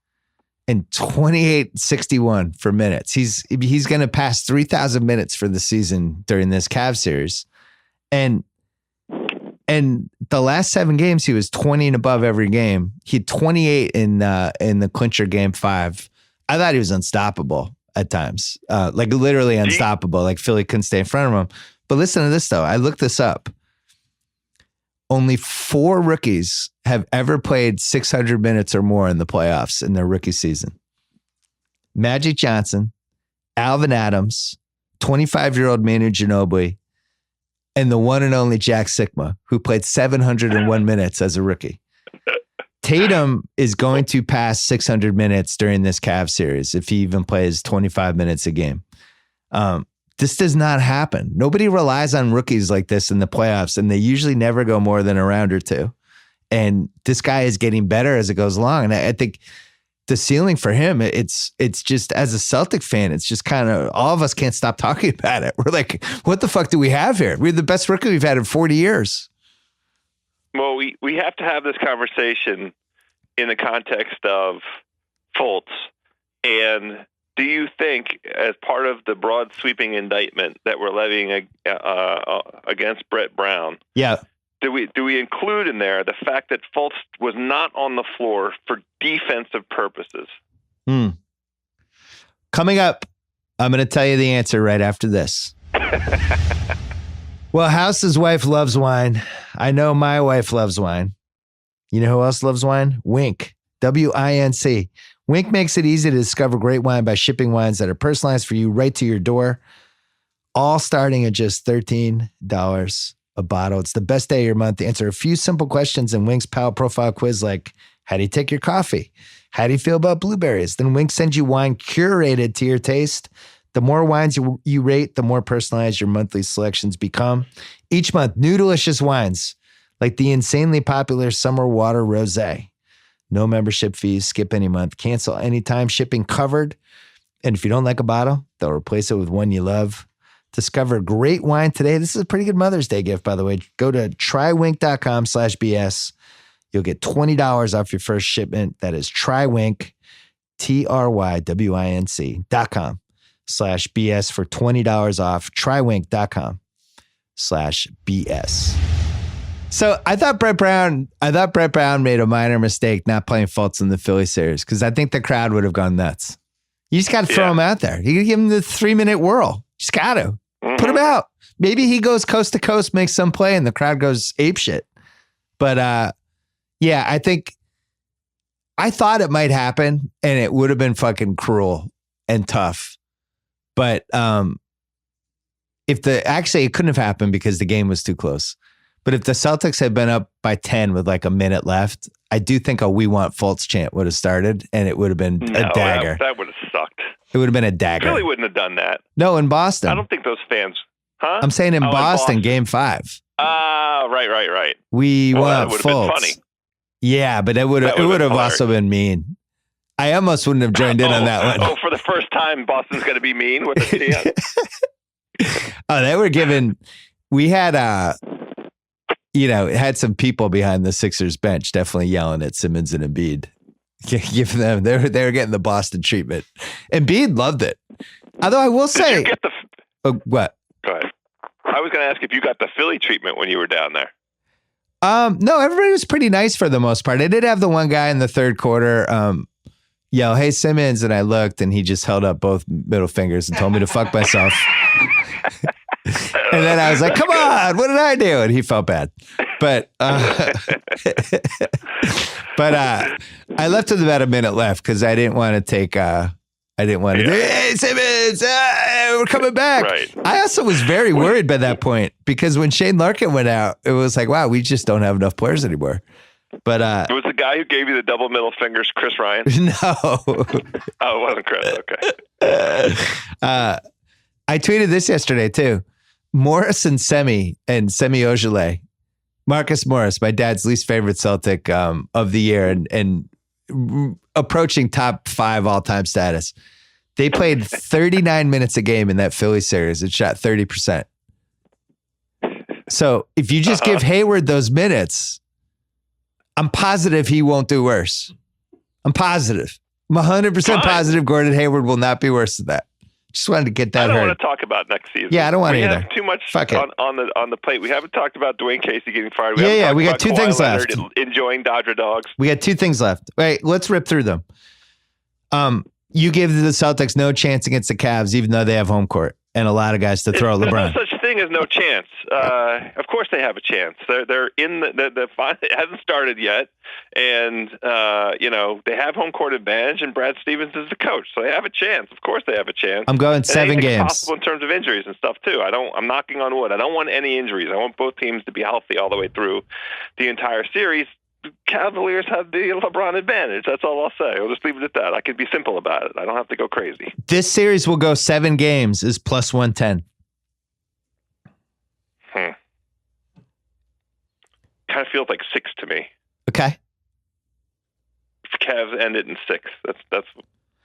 and 28.61 for minutes. He's going to pass 3,000 minutes for the season during this Cavs series. And the last 7 games, he was 20 and above every game. He had 28 in the clincher game 5. I thought he was unstoppable at times, like literally unstoppable. Like Philly couldn't stay in front of him. But listen to this though. I looked this up. Only 4 rookies have ever played 600 minutes or more in the playoffs in their rookie season. Magic Johnson, Alvin Adams, 25-year-old Manu Ginobili, and the one and only Jack Sikma, who played 701 minutes as a rookie. Tatum is going to pass 600 minutes during this Cavs series if he even plays 25 minutes a game. This does not happen. Nobody relies on rookies like this in the playoffs, and they usually never go more than a round or two. And this guy is getting better as it goes along. And I think the ceiling for him, it's just, as a Celtic fan, it's just kind of, all of us can't stop talking about it. We're like, what the fuck do we have here? We're the best rookie we've had in 40 years. Well, we have to have this conversation in the context of Fultz. And do you think, as part of the broad sweeping indictment that we're levying against Brett Brown, do we include in there the fact that Fultz was not on the floor for defensive purposes? Coming up, I'm going to tell you the answer right after this. Well, House's wife loves wine. I know my wife loves wine. You know who else loves wine? Wyc. W-I-N-C. Wyc makes it easy to discover great wine by shipping wines that are personalized for you right to your door, all starting at just $13 a bottle. It's the best day of your month to answer a few simple questions in Wyc's Power Profile quiz, like, how do you take your coffee? How do you feel about blueberries? Then Wyc sends you wine curated to your taste. The more wines you rate, the more personalized your monthly selections become. Each month, new delicious wines like the insanely popular Summer Water Rosé. No membership fees, skip any month, cancel anytime, shipping covered. And if you don't like a bottle, they'll replace it with one you love. Discover great wine today. This is a pretty good Mother's Day gift, by the way. Go to trywyc.com/BS. You'll get $20 off your first shipment. That is trywyc, TRYWYNC.com/BS for $20 off. Trywyc.com/BS. So I thought Brett Brown made a minor mistake not playing Fultz in the Philly series, because I think the crowd would have gone nuts. You just got to throw him out there. You got to give him the 3-minute whirl. Just got to put him out. Maybe he goes coast to coast, makes some play, and the crowd goes apeshit. But I thought it might happen, and it would have been fucking cruel and tough. But it couldn't have happened because the game was too close. But if the Celtics had been up by 10 with like a minute left, I do think a "We Want Fultz" chant would have started, and it would have been a dagger. That would have sucked. It would have been a dagger. Philly wouldn't have done that. No, in Boston. I don't think those fans. Huh? I'm saying in Boston, Game 5. Right. We want Fultz. Been funny. Yeah, but it would have also been mean. I almost wouldn't have joined in on that one. For the first time, Boston's going to be mean with a chant. They were given. We had it had some people behind the Sixers bench definitely yelling at Simmons and Embiid. Give them, they were getting the Boston treatment. Embiid loved it. Although I will say, did you get what? Go ahead. I was going to ask if you got the Philly treatment when you were down there. No, everybody was pretty nice for the most part. I did have the one guy in the third quarter yell, "Hey, Simmons," and I looked, and he just held up both middle fingers and told me to fuck myself. And then I was like, "Come on, what did I do?" And he felt bad. But I left with about a minute left because I didn't want to take. I didn't want to. Hey, Simmons, we're coming back. Right. I also was very worried by that point because when Shane Larkin went out, it was like, wow, we just don't have enough players anymore. But it was the guy who gave you the double middle fingers, Chris Ryan. No. Oh, it wasn't Chris. Okay. I tweeted this yesterday too. Morris and Semi Ojeleye. Marcus Morris, my dad's least favorite Celtic of the year, and approaching top 5 all-time status. They played 39 minutes a game in that Philly series and shot 30%. So if you just give Hayward those minutes, I'm positive he won't do worse. I'm positive. I'm 100% positive Gordon Hayward will not be worse than that. Just wanted to get that heard. I don't want to talk about next season. Yeah, I don't want to either. We have too much on the plate. We haven't talked about Dwane Casey getting fired. We got 2 things left. Enjoying Dodger dogs. We got 2 things left. Wait, let's rip through them. You gave the Celtics no chance against the Cavs, even though they have home court and a lot of guys to throw LeBron. There's no such thing as no chance. Of course they have a chance. They're in the final. It hasn't started yet, and they have home court advantage. And Brad Stevens is the coach, so they have a chance. Of course they have a chance. I'm going 7 games. Possible in terms of injuries and stuff too. I'm knocking on wood. I don't want any injuries. I want both teams to be healthy all the way through the entire series. Cavaliers have the LeBron advantage. That's all I'll say. I'll just leave it at that. I can be simple about it. I don't have to go crazy. This series will go 7 games is plus 110. Kind of feels like 6 to me. Okay. Cavs ended in 6. That's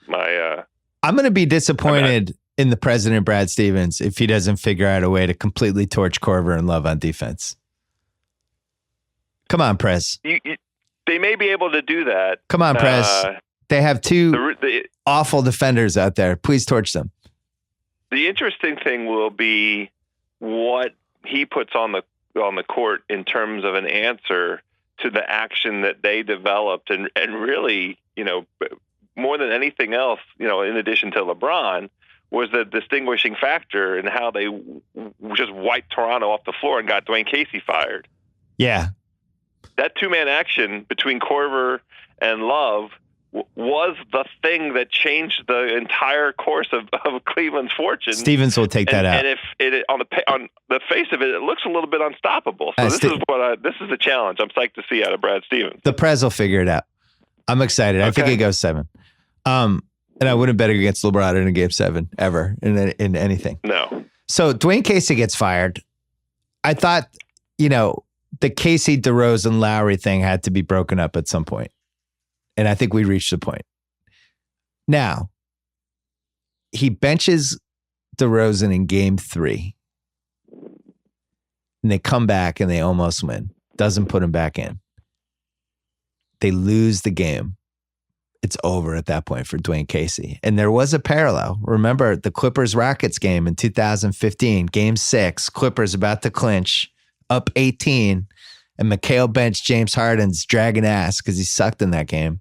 my. I'm going to be disappointed in the president, Brad Stevens, if he doesn't figure out a way to completely torch Korver and Love on defense. Come on, Prez. They may be able to do that. Come on, Prez. They have 2 awful defenders out there. Please torch them. The interesting thing will be what he puts on the court in terms of an answer to the action that they developed, and really, more than anything else, in addition to LeBron, was the distinguishing factor in how they just wiped Toronto off the floor and got Dwane Casey fired. Yeah. That 2-man action between Korver and Love was the thing that changed the entire course of Cleveland's fortune. Stevens will take that out. And if it on the face of it, it looks a little bit unstoppable. So this is the challenge I'm psyched to see out of Brad Stevens. The Prez will figure it out. I'm excited. Okay. I think it goes 7. And I wouldn't bet against LeBron in a game 7 ever in anything. No. So Dwane Casey gets fired. I thought, the Casey, DeRozan, Lowry thing had to be broken up at some point. And I think we reached the point. Now, he benches DeRozan in game 3. And they come back and they almost win. Doesn't put him back in. They lose the game. It's over at that point for Dwane Casey. And there was a parallel. Remember the Clippers-Rockets game in 2015, game 6, Clippers about to clinch, up 18, and Mikal bench James Harden's dragging ass because he sucked in that game.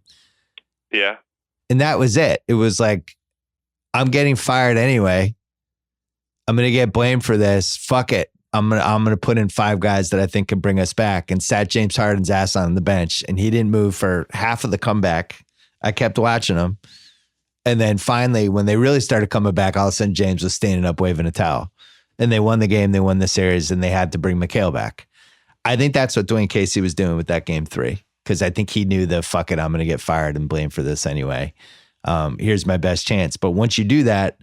Yeah. And that was it. It was like, I'm getting fired anyway. I'm going to get blamed for this. Fuck it. I'm gonna put in 5 guys that I think can bring us back, and sat James Harden's ass on the bench, and he didn't move for half of the comeback. I kept watching him. And then finally, when they really started coming back, all of a sudden James was standing up waving a towel. And they won the game, they won the series, and they had to bring Mikal back. I think that's what Dwane Casey was doing with that game 3, because I think he knew fuck it, I'm going to get fired and blamed for this anyway. Here's my best chance. But once you do that,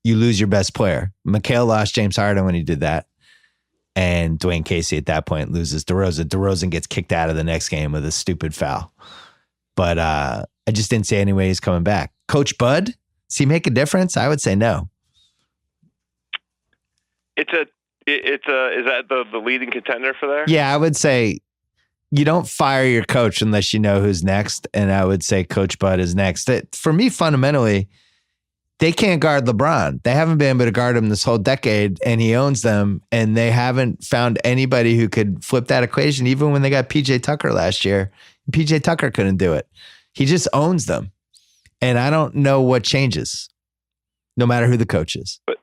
you lose your best player. Mikal lost James Harden when he did that. And Dwane Casey at that point loses DeRozan. DeRozan gets kicked out of the next game with a stupid foul. But I just didn't see any way he's coming back. Coach Bud, does he make a difference? I would say no. Is that the leading contender for there? Yeah, I would say you don't fire your coach unless you know who's next. And I would say Coach Bud is next. For me, fundamentally, they can't guard LeBron. They haven't been able to guard him this whole decade, and he owns them. And they haven't found anybody who could flip that equation, even when they got PJ Tucker last year. PJ Tucker couldn't do it. He just owns them. And I don't know what changes, no matter who the coach is. But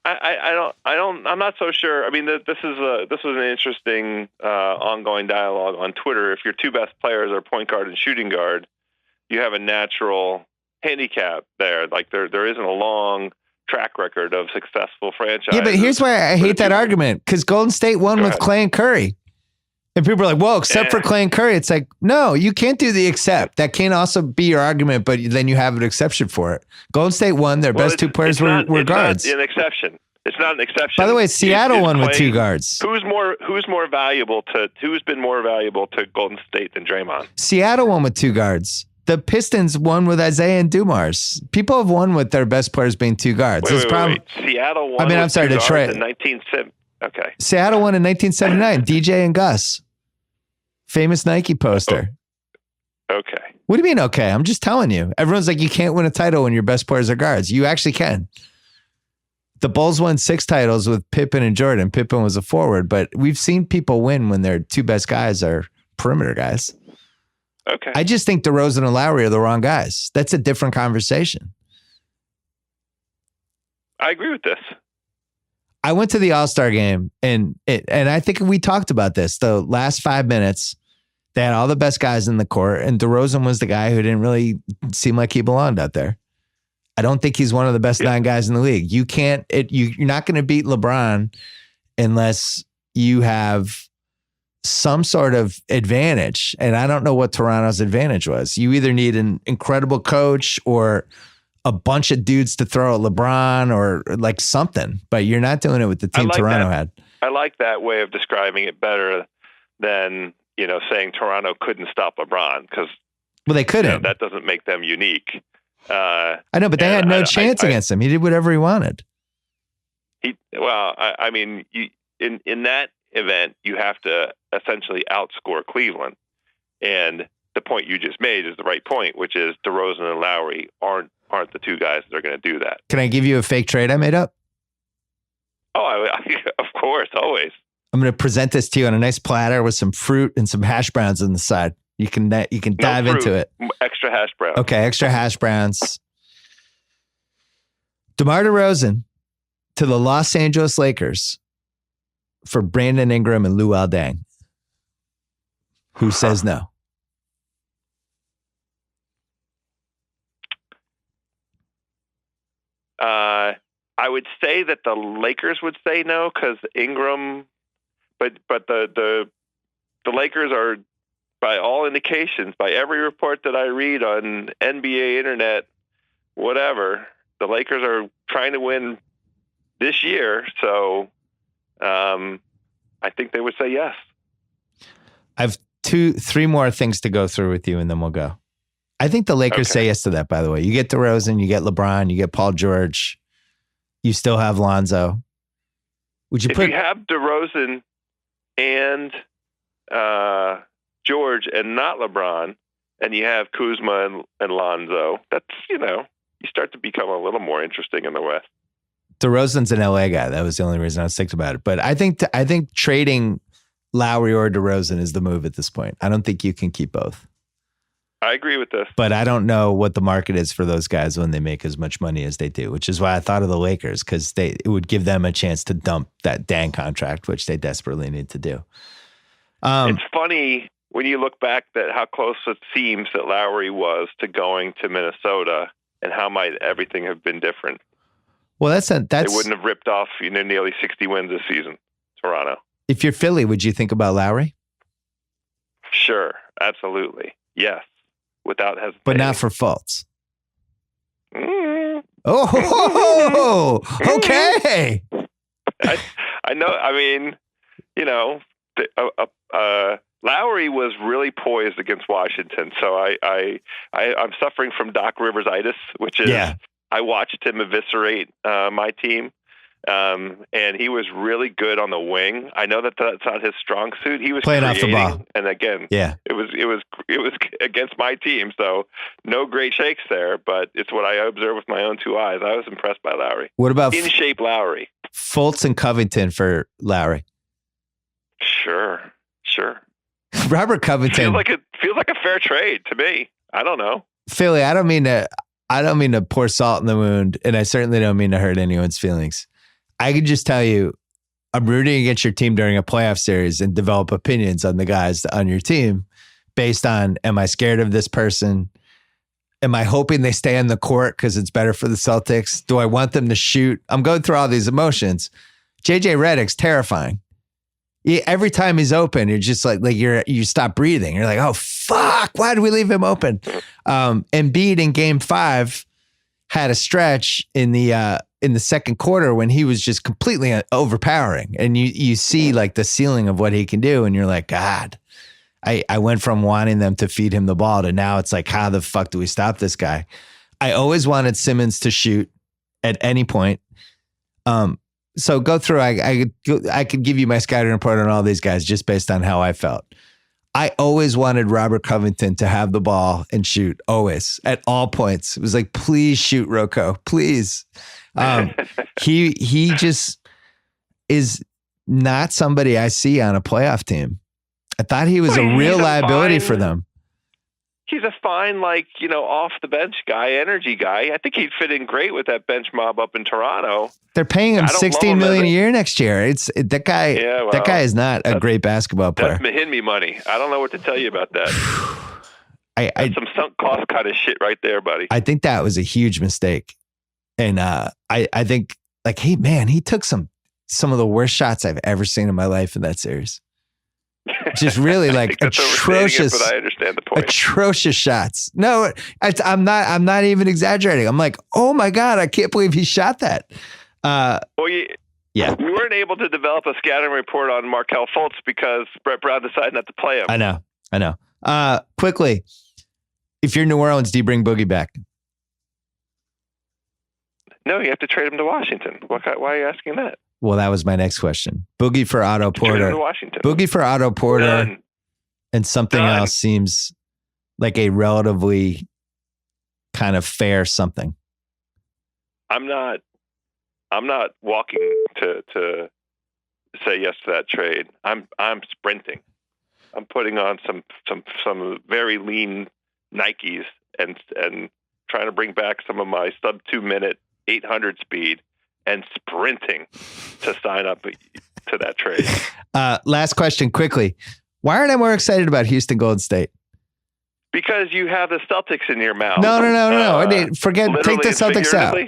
I'm not so sure. I mean, this was an interesting ongoing dialogue on Twitter. If your 2 best players are point guard and shooting guard, you have a natural handicap there. Like there isn't a long track record of successful franchises. Yeah, but here's why I hate that argument, because Golden State won with Clay and Curry. And people are like, "Whoa!" Except for Clay and Curry, it's like, no, you can't do the except. That can't also be your argument, but then you have an exception for it. Golden State won; their best two players were guards. It's not an exception. It's not an exception. By the way, Seattle won with two guards. Who's more valuable to? Who's been more valuable to Golden State than Draymond? Seattle won with two guards. The Pistons won with Isaiah and Dumars. People have won with their best players being two guards. Wait. Seattle won. I'm sorry, Detroit. In 1970. Okay. Seattle won in 1979. DJ and Gus. Famous Nike poster. Oh. Okay. What do you mean, okay? I'm just telling you. Everyone's like, you can't win a title when your best players are guards. You actually can. The Bulls won 6 titles with Pippen and Jordan. Pippen was a forward, but we've seen people win when their two best guys are perimeter guys. Okay. I just think DeRozan and Lowry are the wrong guys. That's a different conversation. I agree with this. I went to the All-Star game, and I think we talked about this. The last 5 minutes, they had all the best guys in the court, and DeRozan was the guy who didn't really seem like he belonged out there. I don't think he's one of the best 9 guys in the league. You're not going to beat LeBron unless you have some sort of advantage. And I don't know what Toronto's advantage was. You either need an incredible coach or a bunch of dudes to throw at LeBron or like something, but you're not doing it with the team Toronto had. I like that way of describing it better than, saying Toronto couldn't stop LeBron, because they couldn't. That doesn't make them unique. I know, but they had no chance against him. He did whatever he wanted. In that event, you have to essentially outscore Cleveland. And the point you just made is the right point, which is DeRozan and Lowry aren't the two guys that are going to do that. Can I give you a fake trade I made up? Oh, of course, always. I'm going to present this to you on a nice platter with some fruit and some hash browns on the side. You can dive into it. Extra hash browns. Okay, extra hash browns. DeMar DeRozan to the Los Angeles Lakers for Brandon Ingram and Luol Deng. Who says no? I would say that the Lakers would say no, because Ingram, but the Lakers are, by all indications, by every report that I read on NBA internet, whatever, the Lakers are trying to win this year. So I think they would say yes. I have 3 more things to go through with you, and then we'll go. I think the Lakers say yes to that, by the way. You get DeRozan, you get LeBron, you get Paul George. You still have Lonzo. If you have DeRozan and George and not LeBron, and you have Kuzma and Lonzo, that's, you start to become a little more interesting in the West. DeRozan's an LA guy. That was the only reason I was thinking about it. But I think trading Lowry or DeRozan is the move at this point. I don't think you can keep both. I agree with this. But I don't know what the market is for those guys when they make as much money as they do, which is why I thought of the Lakers, because it would give them a chance to dump that Dang contract, which they desperately need to do. It's funny when you look back at how close it seems that Lowry was to going to Minnesota, and how might everything have been different. Well, they wouldn't have ripped off nearly 60 wins this season, Toronto. If you're Philly, would you think about Lowry? Sure, absolutely, yes. Without hesitation. But not for Fultz. Oh, okay. I know. I mean, Lowry was really poised against Washington. So I'm suffering from Doc Rivers-itis, which is I watched him eviscerate my team. And he was really good on the wing. I know that's not his strong suit. He was playing off the ball. And again, it was against my team. So no great shakes there, but it's what I observed with my own 2 eyes. I was impressed by Lowry. What about in shape Lowry? Fultz and Covington for Lowry? Sure. Robert Covington feels like a fair trade to me. I don't know. Philly, I don't mean to pour salt in the wound, and I certainly don't mean to hurt anyone's feelings. I can just tell you, I'm rooting against your team during a playoff series and develop opinions on the guys on your team based on, am I scared of this person? Am I hoping they stay on the court because it's better for the Celtics? Do I want them to shoot? I'm going through all these emotions. JJ Redick's terrifying. every time he's open, you're just like you stop breathing. You're like, oh fuck, why did we leave him open? Embiid in Game 5 had a stretch in the second quarter when he was just completely overpowering, and you see like the ceiling of what he can do, and you're like, God, I went from wanting them to feed him the ball to now it's like, how the fuck do we stop this guy? I always wanted Simmons to shoot at any point. So go through. I could give you my scouting report on all these guys just based on how I felt. I always wanted Robert Covington to have the ball and shoot, always, at all points. It was like, please shoot, Rocco, please. He just is not somebody I see on a playoff team. I thought he was a real liability for them. He's a fine, off the bench guy, energy guy. I think he'd fit in great with that bench mob up in Toronto. They're paying him $16 million a year next year. That guy. Yeah, well, that guy is not a great basketball player. That's Mahinmi money. I don't know what to tell you about that. That's some sunk cost kind of shit right there, buddy. I think that was a huge mistake, and I think hey man, he took some of the worst shots I've ever seen in my life in that series. Just really atrocious, but I understand the point. Atrocious shots. No, I'm not even exaggerating. I'm like, oh my God, I can't believe he shot that. We weren't able to develop a scouting report on Markelle Fultz because Brett Brown decided not to play him. I know. Quickly, if you're New Orleans, do you bring Boogie back? No, you have to trade him to Washington. Why are you asking that? Well, that was my next question. Boogie for Otto Porter. Boogie for Otto Porter. Done. And something else seems like a relatively kind of fair something. I'm not walking to say yes to that trade. I'm sprinting. I'm putting on some very lean Nikes and trying to bring back some of my sub 2 minute 800 speed and sprinting to sign up to that trade. Last question quickly. Why aren't I more excited about Houston Golden State? Because you have the Celtics in your mouth. No. Take the Celtics out.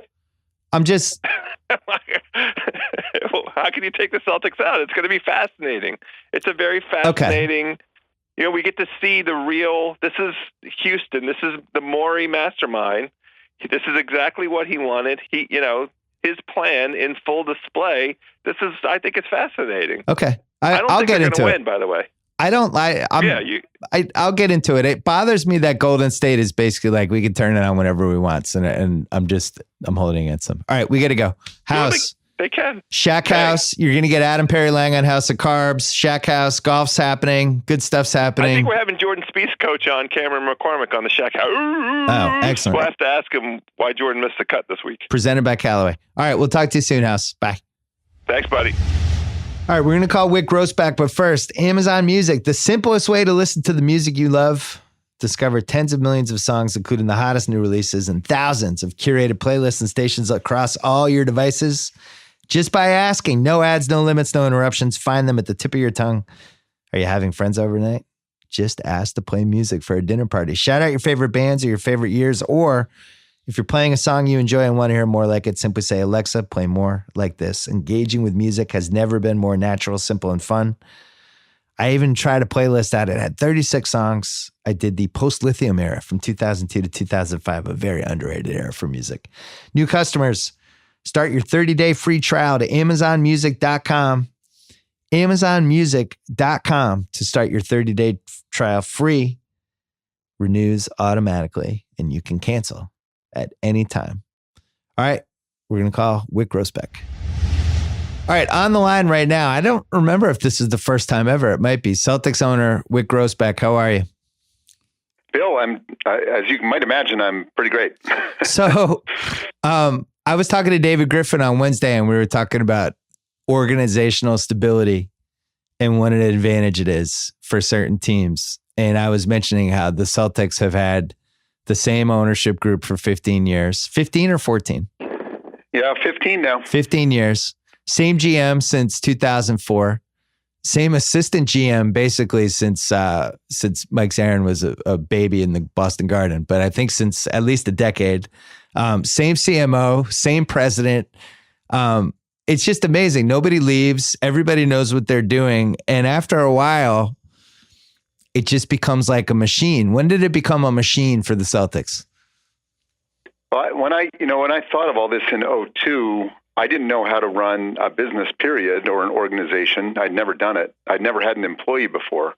I'm just. How can you take the Celtics out? It's going to be fascinating. It's a very fascinating. Okay. We get to see the real. This is Houston. This is the Morey mastermind. This is exactly what he wanted. His plan in full display. I think it's fascinating. Okay. I'll get into it. Win, by the way. I'll get into it. It bothers me that Golden State is basically like, we can turn it on whenever we want. And I'm holding against them. All right, we got to go. House. They can. Shack House. You're going to get Adam Perry Lang on House of Carbs. Shack House. Golf's happening. Good stuff's happening. I think we're having Jordan Spieth's coach on, Cameron McCormick, on the Shack House. Oh, excellent. We'll have to ask him why Jordan missed the cut this week. Presented by Callaway. All right, we'll talk to you soon, House. Bye. Thanks, buddy. All right, we're going to call Wyc Grousbeck, but first, Amazon Music, the simplest way to listen to the music you love. Discover tens of millions of songs, including the hottest new releases and thousands of curated playlists and stations across all your devices. Just by asking, no ads, no limits, no interruptions. Find them at the tip of your tongue. Are you having friends overnight? Just ask to play music for a dinner party. Shout out your favorite bands or your favorite years, or if you're playing a song you enjoy and want to hear more like it, simply say, Alexa, play more like this. Engaging with music has never been more natural, simple, and fun. I even tried a playlist out. It had 36 songs. I did the post-lithium era from 2002 to 2005, a very underrated era for music. New customers, start your 30-day free trial to AmazonMusic.com. AmazonMusic.com to start your 30-day trial free. Renews automatically, and you can cancel at any time. All right, we're going to call Wyc Grousbeck. All right, on the line right now, I don't remember if this is the first time ever. It might be. Celtics owner Wyc Grousbeck. How are you? Bill, as you might imagine, I'm pretty great. So I was talking to David Griffin on Wednesday, and we were talking about organizational stability and what an advantage it is for certain teams. And I was mentioning how the Celtics have had the same ownership group for 15 years. 15 or 14? Yeah, 15 now. 15 years. Same GM since 2004. Same assistant GM basically since Mike Zarin was a baby in the Boston Garden. But I think since at least a decade. Same CMO, same president. it's just amazing. Nobody leaves. Everybody knows what they're doing. And after a while, it just becomes like a machine. When did it become a machine for the Celtics? Well, when I thought of all this in '02, I didn't know how to run a business, period, or an organization. I'd never done it. I'd never had an employee before.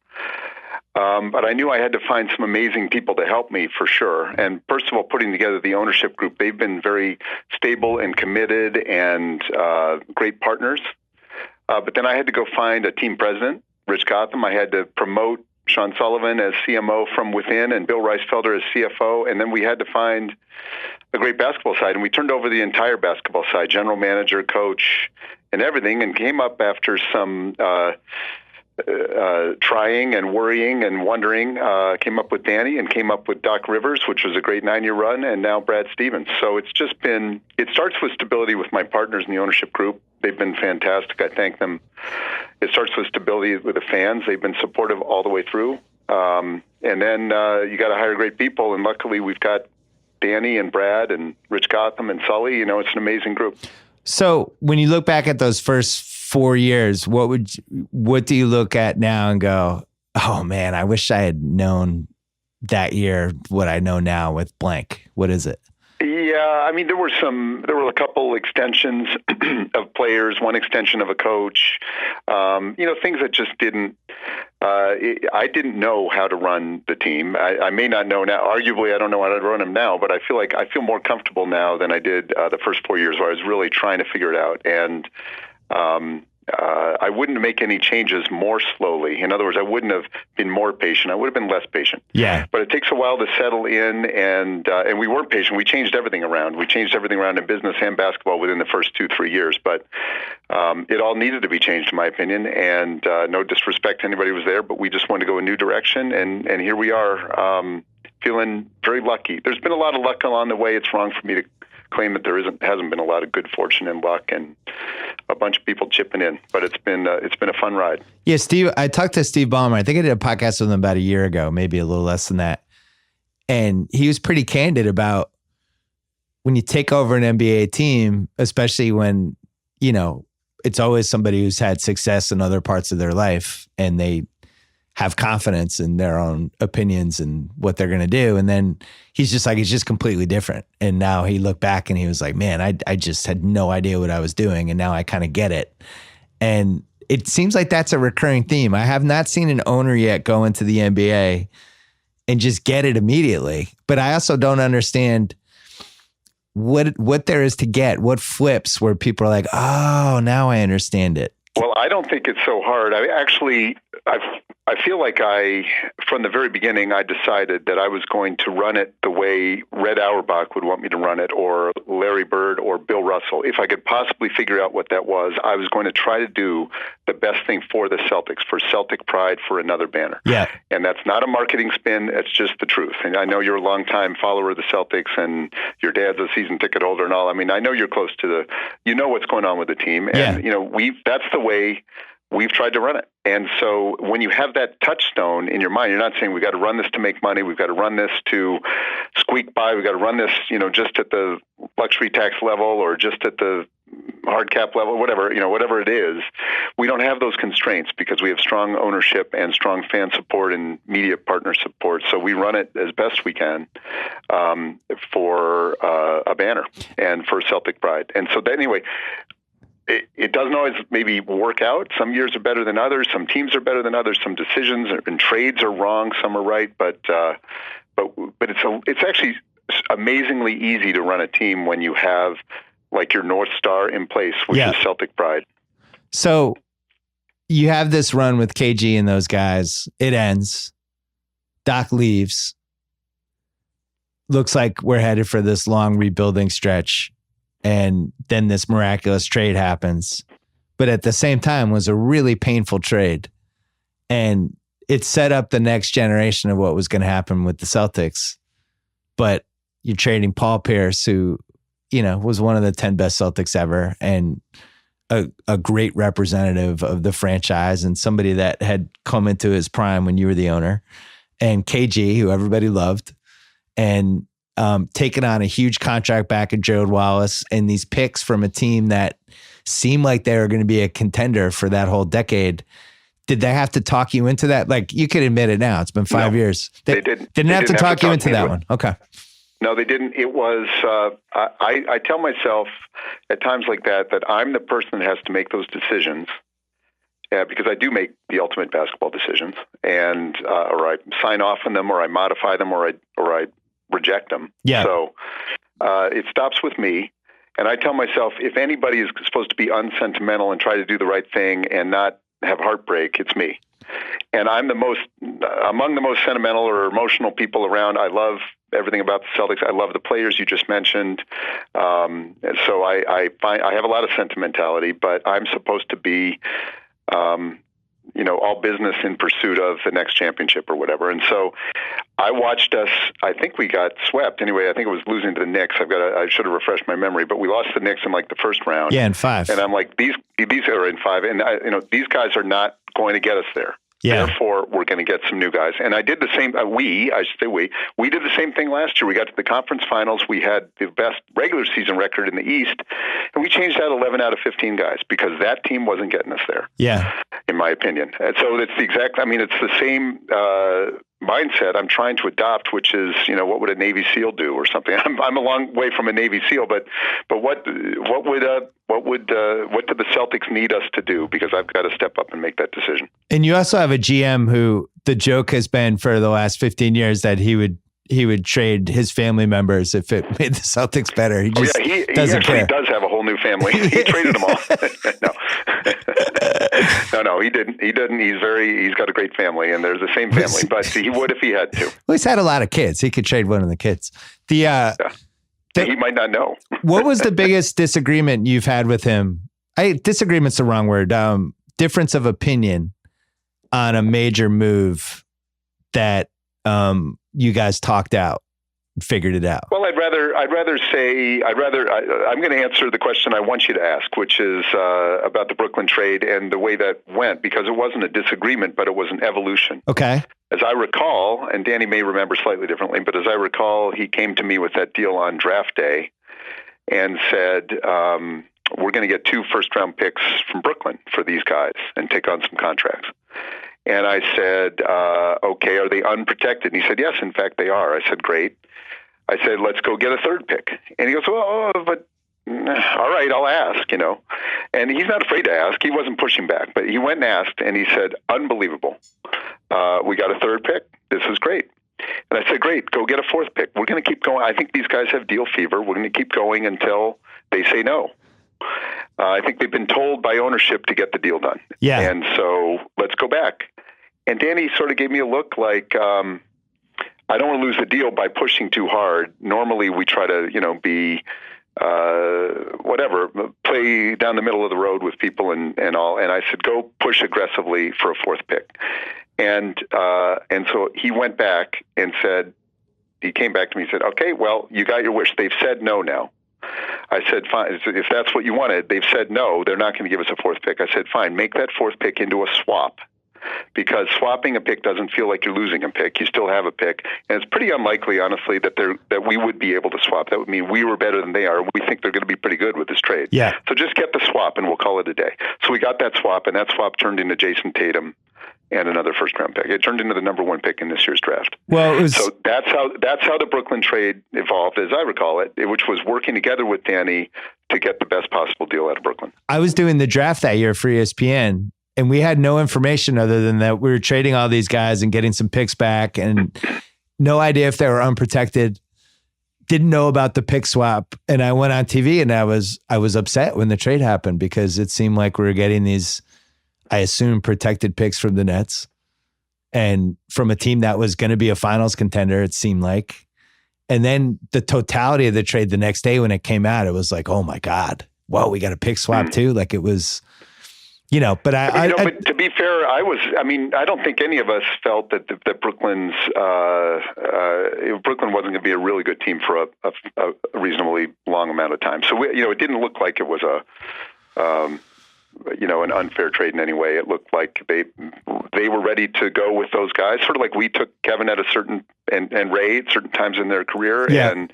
But I knew I had to find some amazing people to help me for sure. And first of all, putting together the ownership group, they've been very stable and committed and great partners. But then I had to go find a team president, Rich Gotham. I had to promote Sean Sullivan as CMO from within and Bill Reisfelder as CFO. And then we had to find a great basketball side. And we turned over the entire basketball side, general manager, coach, and everything, and came up after some trying and worrying and wondering, came up with Danny and came up with Doc Rivers, which was a great 9-year run, and now Brad Stevens. So it's just been, it starts with stability with my partners in the ownership group. They've been fantastic. I thank them. It starts with stability with the fans. They've been supportive all the way through. And then you got to hire great people, and luckily we've got Danny and Brad and Rich Gotham and Sully. You know, it's an amazing group. So when you look back at those first 4 years, what do you look at now and go, oh man, I wish I had known that year what I know now with blank? What is it? Yeah, I mean, there were a couple extensions of players, one extension of a coach, things that just didn't, I didn't know how to run the team. I may not know now. Arguably, I don't know how to run them now, but I feel more comfortable now than I did the first 4 years where I was really trying to figure it out. And I wouldn't make any changes more slowly. In other words, I wouldn't have been more patient. I would have been less patient. Yeah. But it takes a while to settle in, and we weren't patient. We changed everything around. We changed everything around in business and basketball within the first 2-3 years. But it all needed to be changed, in my opinion. And no disrespect to anybody who was there, but we just wanted to go a new direction. And here we are, feeling very lucky. There's been a lot of luck along the way. It's wrong for me to claim that hasn't been a lot of good fortune and luck and a bunch of people chipping in, but it's been a fun ride. Yeah, Steve, I talked to Steve Ballmer. I think I did a podcast with him about a year ago, maybe a little less than that. And he was pretty candid about when you take over an NBA team, especially when, it's always somebody who's had success in other parts of their life and they have confidence in their own opinions and what they're going to do. And then he's just like, it's just completely different. And now he looked back and he was like, man, I just had no idea what I was doing. And now I kind of get it. And it seems like that's a recurring theme. I have not seen an owner yet go into the NBA and just get it immediately. But I also don't understand what there is to get, what flips where people are like, oh, now I understand it. Well, I don't think it's so hard. I feel like from the very beginning, I decided that I was going to run it the way Red Auerbach would want me to run it, or Larry Bird, or Bill Russell. If I could possibly figure out what that was, I was going to try to do the best thing for the Celtics, for Celtic pride, for another banner. Yeah. And that's not a marketing spin. It's just the truth. And I know you're a longtime follower of the Celtics, and your dad's a season ticket holder and all. I mean, I know you're close to what's going on with the team. And, that's the way we've tried to run it. And so when you have that touchstone in your mind, you're not saying we got to run this to make money. We've got to run this to squeak by. We've got to run this, just at the luxury tax level or just at the hard cap level, whatever it is. We don't have those constraints because we have strong ownership and strong fan support and media partner support. So we run it as best we can for a banner and for Celtic pride. And so anyway, it doesn't always maybe work out. Some years are better than others. Some teams are better than others. Some decisions and trades are wrong. Some are right. But it's actually amazingly easy to run a team when you have like your North Star in place, which is Celtic pride. So you have this run with KG and those guys. It ends. Doc leaves. Looks like we're headed for this long rebuilding stretch. And then this miraculous trade happens. But at the same time was a really painful trade. And it set up the next generation of what was going to happen with the Celtics. But you're trading Paul Pierce, who, was one of the 10 best Celtics ever and a great representative of the franchise and somebody that had come into his prime when you were the owner. And KG, who everybody loved. And taking on a huge contract back at Gerald Wallace and these picks from a team that seemed like they were going to be a contender for that whole decade. Did they have to talk you into that? Like, you can admit it now. It's been 5 years. They didn't. Didn't have to talk you into that one. Okay. No, they didn't. It was, I tell myself at times like that I'm the person that has to make those decisions. Because I do make the ultimate basketball decisions, and or I sign off on them, or I modify them, or I reject them. Yeah. So it stops with me, and I tell myself, if anybody is supposed to be unsentimental and try to do the right thing and not have heartbreak, it's me. And I'm among the most sentimental or emotional people around. I love everything about the Celtics. I love the players you just mentioned. So I have a lot of sentimentality, but I'm supposed to be, all business in pursuit of the next championship or whatever. And so I watched us, I think we got swept. Anyway, I think it was losing to the Knicks. I should have refreshed my memory, but we lost the Knicks in like the first round. Yeah, in 5. And I'm like, these are in 5. And these guys are not going to get us there. Yeah. Therefore, we're going to get some new guys. And I did the same. We did the same thing last year. We got to the conference finals. We had the best regular season record in the East, and we changed out 11 out of 15 guys because that team wasn't getting us there. Yeah, in my opinion. And so it's the exact. I mean, it's the same mindset I'm trying to adopt, which is, what would a Navy SEAL do or something? I'm a long way from a Navy SEAL, but what do the Celtics need us to do? Because I've got to step up and make that decision. And you also have a GM who the joke has been for the last 15 years that he would trade his family members if it made the Celtics better. He just doesn't care. He does have a whole new family. He traded them all. No, he didn't. He didn't. He's got a great family, and they're the same family. But he would if he had to. Well, he's had a lot of kids. He could trade one of the kids. He might not know. What was the biggest disagreement you've had with him? Disagreement's the wrong word. Difference of opinion on a major move that you guys talked out, figured it out. Well, I'm going to answer the question I want you to ask, which is about the Brooklyn trade and the way that went, because it wasn't a disagreement, but it was an evolution. Okay. As I recall, and Danny may remember slightly differently, but as I recall, he came to me with that deal on draft day and said, we're going to get 2 first-round picks from Brooklyn for these guys and take on some contracts. And I said, okay, are they unprotected? And he said, yes, in fact, they are. I said, great. I said, let's go get a 3rd pick. And he goes, well, but all right, I'll ask, And he's not afraid to ask. He wasn't pushing back, but he went and asked, and he said, unbelievable. We got a 3rd pick. This is great. And I said, great, go get a 4th pick. We're going to keep going. I think these guys have deal fever. We're going to keep going until they say no. I think they've been told by ownership to get the deal done. Yeah. And so let's go back. And Danny sort of gave me a look like, I don't want to lose the deal by pushing too hard. Normally we try to, be, play down the middle of the road with people and all. And I said, go push aggressively for a 4th pick. And so he went back and said, he came back to me and said, okay, well, you got your wish. They've said no now. I said, fine. If that's what you wanted, they've said no. They're not going to give us a 4th pick. I said, fine, make that 4th pick into a swap. Because swapping a pick doesn't feel like you're losing a pick. You still have a pick. And it's pretty unlikely, honestly, that we would be able to swap. That would mean we were better than they are. We think they're going to be pretty good with this trade. Yeah. So just get the swap and we'll call it a day. So we got that swap, and that swap turned into Jason Tatum and another first-round pick. It turned into the number 1 pick in this year's draft. Well, so that's how the Brooklyn trade evolved, as I recall it, which was working together with Danny to get the best possible deal out of Brooklyn. I was doing the draft that year for ESPN, and we had no information other than that we were trading all these guys and getting some picks back, and no idea if they were unprotected. Didn't know about the pick swap, and I went on TV and I was upset when the trade happened because it seemed like we were getting these, I assume, protected picks from the Nets and from a team that was going to be a finals contender, it seemed like. And then the totality of the trade the next day when it came out, it was like, oh my God, whoa, we got a pick swap too. Like it was, but but to be fair, I don't think any of us felt that Brooklyn wasn't going to be a really good team for a reasonably long amount of time. So it didn't look like it was an unfair trade in any way. It looked like they were ready to go with those guys, sort of like we took Kevin at a certain and Ray at certain times in their career, and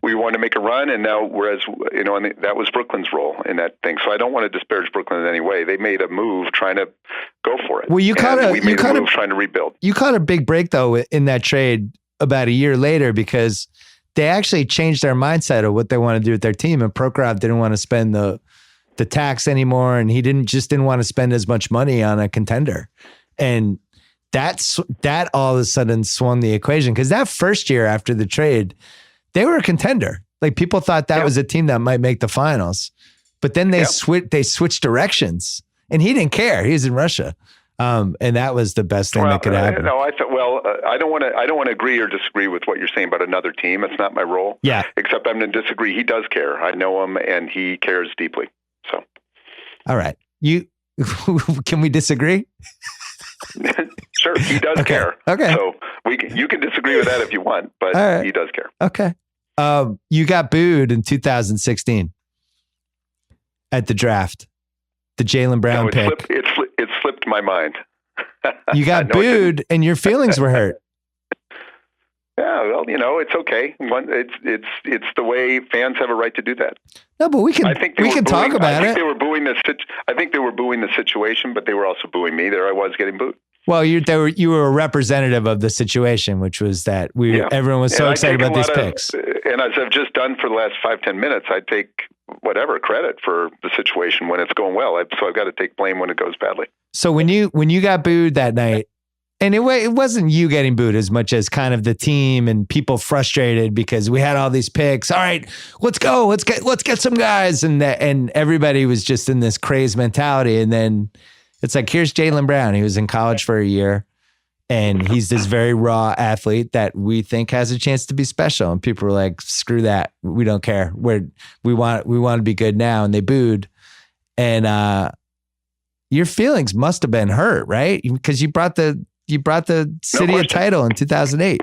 we wanted to make a run. And now, whereas and that was Brooklyn's role in that thing. So I don't want to disparage Brooklyn in any way. They made a move trying to go for it. Well, we made a move trying to rebuild. You caught a big break though in that trade about a year later because they actually changed their mindset of what they want to do with their team, and Prokhorov didn't want to spend the tax anymore, and he didn't want to spend as much money on a contender. And that all of a sudden swung the equation, because that first year after the trade, they were a contender. Like, people thought that was a team that might make the finals, but then they switched directions, and he didn't care. He was in Russia. And that was the best thing that could happen. No, I thought, I don't want to agree or disagree with what you're saying about another team. It's not my role. Yeah. Except I'm going to disagree. He does care. I know him, and he cares deeply. So. All right. Can we disagree? Sure. He does care. Okay. So you can disagree with that if you want, but he does care. Okay. You got booed in 2016 at the draft. The Jaylen Brown pick. It slipped my mind. You got booed and your feelings were hurt. Yeah, well, it's okay. It's the way fans have a right to do that. No, but we can talk about it. They were booing I think they were booing the situation, but they were also booing me. There I was getting booed. Well, you were a representative of the situation, which was that everyone was so excited about these picks. And as I've just done for the last 5-10 minutes, I take whatever credit for the situation when it's going well. So I've got to take blame when it goes badly. So when you got booed that night, and it wasn't you getting booed as much as kind of the team and people frustrated because we had all these picks. All right, let's go. Let's get some guys. And everybody was just in this crazed mentality. And then it's like, here's Jaylen Brown. He was in college for a year, and he's this very raw athlete that we think has a chance to be special. And people were like, screw that. We don't care. We want to be good now. And they booed. And your feelings must have been hurt, right? Because you brought the city a title in 2008.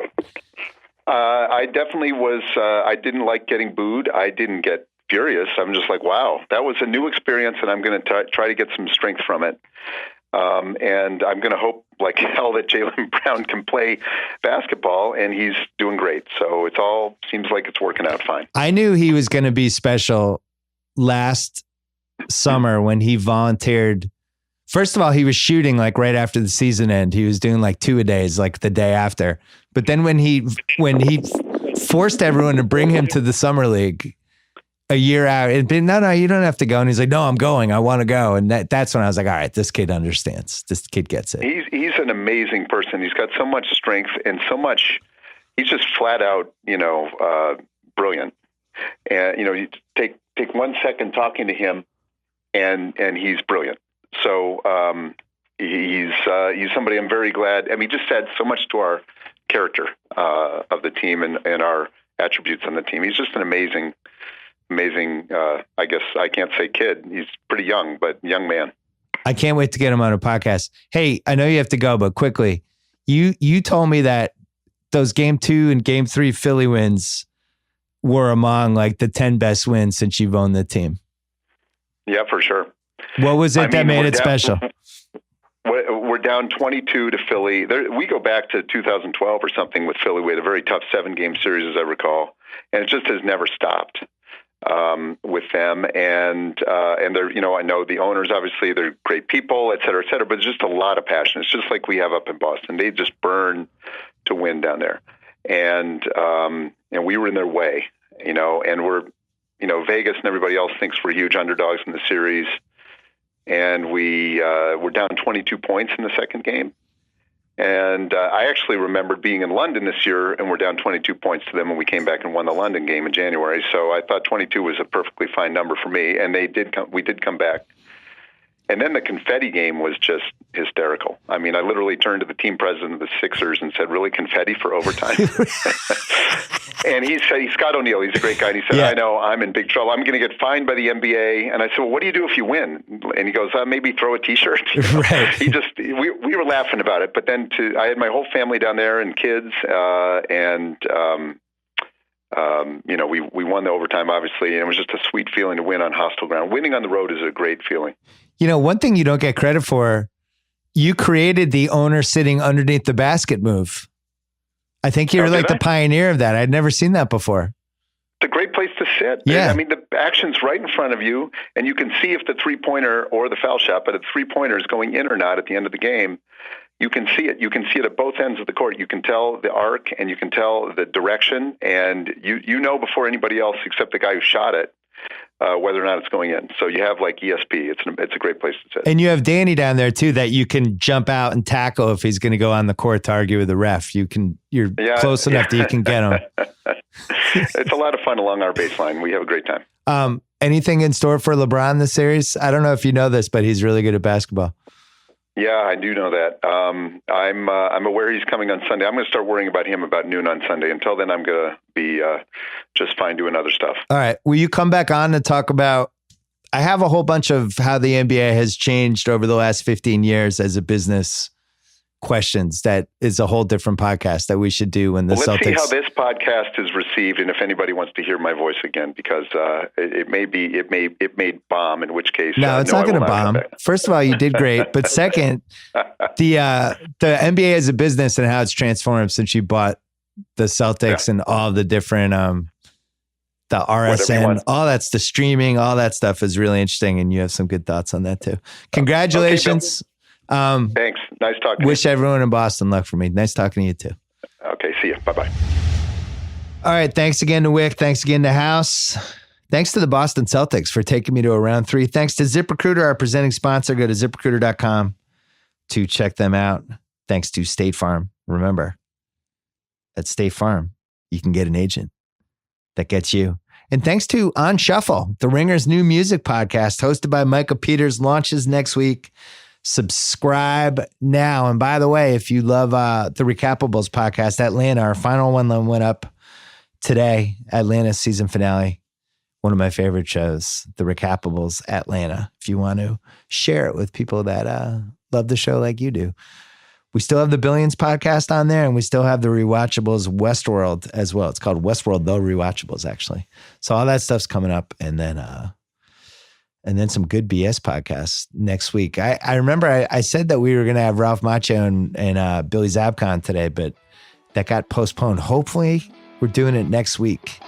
I definitely was. I didn't like getting booed. I didn't get furious. I'm just like, wow, that was a new experience, and I'm going to try to get some strength from it. And I'm going to hope like hell that Jaylen Brown can play basketball, and he's doing great. So it all seems like it's working out fine. I knew he was going to be special last summer when he volunteered. First of all, he was shooting like right after the season end. He was doing like 2-a-days like the day after. But then when he forced everyone to bring him to the summer league a year out, it'd been, no, you don't have to go. And he's like, no, I'm going. I want to go. And that's when I was like, all right, this kid understands. This kid gets it. He's an amazing person. He's got so much strength and so much. He's just flat out, brilliant. And you take 1 second talking to him, and he's brilliant. So he's somebody I'm very glad. I mean, he just adds so much to our character of the team and our attributes on the team. He's just an amazing. I guess I can't say kid. He's pretty young, but young man. I can't wait to get him on a podcast. Hey, I know you have to go, but quickly, you told me that those Game 2 and Game 3 Philly wins were among like the 10 best wins since you've owned the team. Yeah, for sure. What was it that made it special? We're down 22 to Philly. We go back to 2012 or something with Philly. We had a very tough 7-game series, as I recall, and it just has never stopped with them. And they're, I know the owners, obviously, they're great people, et cetera, but it's just a lot of passion. It's just like we have up in Boston. They just burn to win down there, and we were in their way, and we're, Vegas and everybody else thinks we're huge underdogs in the series. And we're down 22 points in the second game. And I actually remember being in London this year, and we're down 22 points to them when we came back and won the London game in January. So I thought 22 was a perfectly fine number for me. And we did come back. And then the confetti game was just hysterical. I mean, I literally turned to the team president of the Sixers and said, really, confetti for overtime? And he said, Scott O'Neal, he's a great guy. And he said, I know, I'm in big trouble. I'm going to get fined by the NBA. And I said, well, what do you do if you win? And he goes, maybe throw a T-shirt. Right. We were laughing about it. But then I had my whole family down there and kids. We won the overtime, obviously. And it was just a sweet feeling to win on hostile ground. Winning on the road is a great feeling. You know, one thing you don't get credit for, you created the owner sitting underneath the basket move. I think you're like the pioneer of that. I'd never seen that before. It's a great place to sit. Yeah. I mean, the action's right in front of you, and you can see if the three-pointer or the foul shot, but if the three-pointer is going in or not at the end of the game, you can see it. You can see it at both ends of the court. You can tell the arc, and you can tell the direction, and you know before anybody else except the guy who shot it whether or not it's going in. So you have like ESP. It's a great place to sit. And you have Danny down there too that you can jump out and tackle if he's going to go on the court to argue with the ref. You're close enough that you can get him. It's a lot of fun along our baseline. We have a great time. Anything in store for LeBron this series? I don't know if you know this, but he's really good at basketball. Yeah, I do know that. I'm aware he's coming on Sunday. I'm going to start worrying about him about noon on Sunday. Until then, I'm going to be just fine doing other stuff. All right. Will you come back on to talk about, I have a whole bunch of how the NBA has changed over the last 15 years as a business questions. That is a whole different podcast that we should do when the Celtics. Let's see how this podcast is received, and if anybody wants to hear my voice again, because it may bomb. In which case, no, it's not going to bomb. First of all, you did great, but second, the NBA as a business and how it's transformed since you bought the Celtics and all the different the RSN, all that's the streaming, all that stuff is really interesting, and you have some good thoughts on that too. Congratulations. Okay, thanks. Nice talking to you. Wish everyone in Boston luck for me. Nice talking to you too. Okay, see you. Bye-bye. All right, thanks again to Wyc. Thanks again to House. Thanks to the Boston Celtics for taking me to a round 3. Thanks to ZipRecruiter, our presenting sponsor. Go to ZipRecruiter.com to check them out. Thanks to State Farm. Remember, at State Farm, you can get an agent that gets you. And thanks to On Shuffle, the Ringer's new music podcast hosted by Micah Peters, launches next week. Subscribe now. And by the way, if you love the Recapables podcast, Atlanta, our final one went up today. Atlanta season finale. One of my favorite shows, the Recapables Atlanta. If you want to share it with people that love the show like you do. We still have the Billions podcast on there, and we still have the Rewatchables Westworld as well. It's called Westworld, though Rewatchables, actually. So all that stuff's coming up, and then some good BS podcasts next week. I remember I said that we were going to have Ralph Macchio and Billy Zabcon today, but that got postponed. Hopefully we're doing it next week,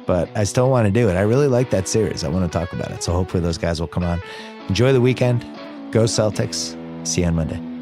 but I still want to do it. I really like that series. I want to talk about it. So hopefully those guys will come on. Enjoy the weekend. Go Celtics. See you on Monday.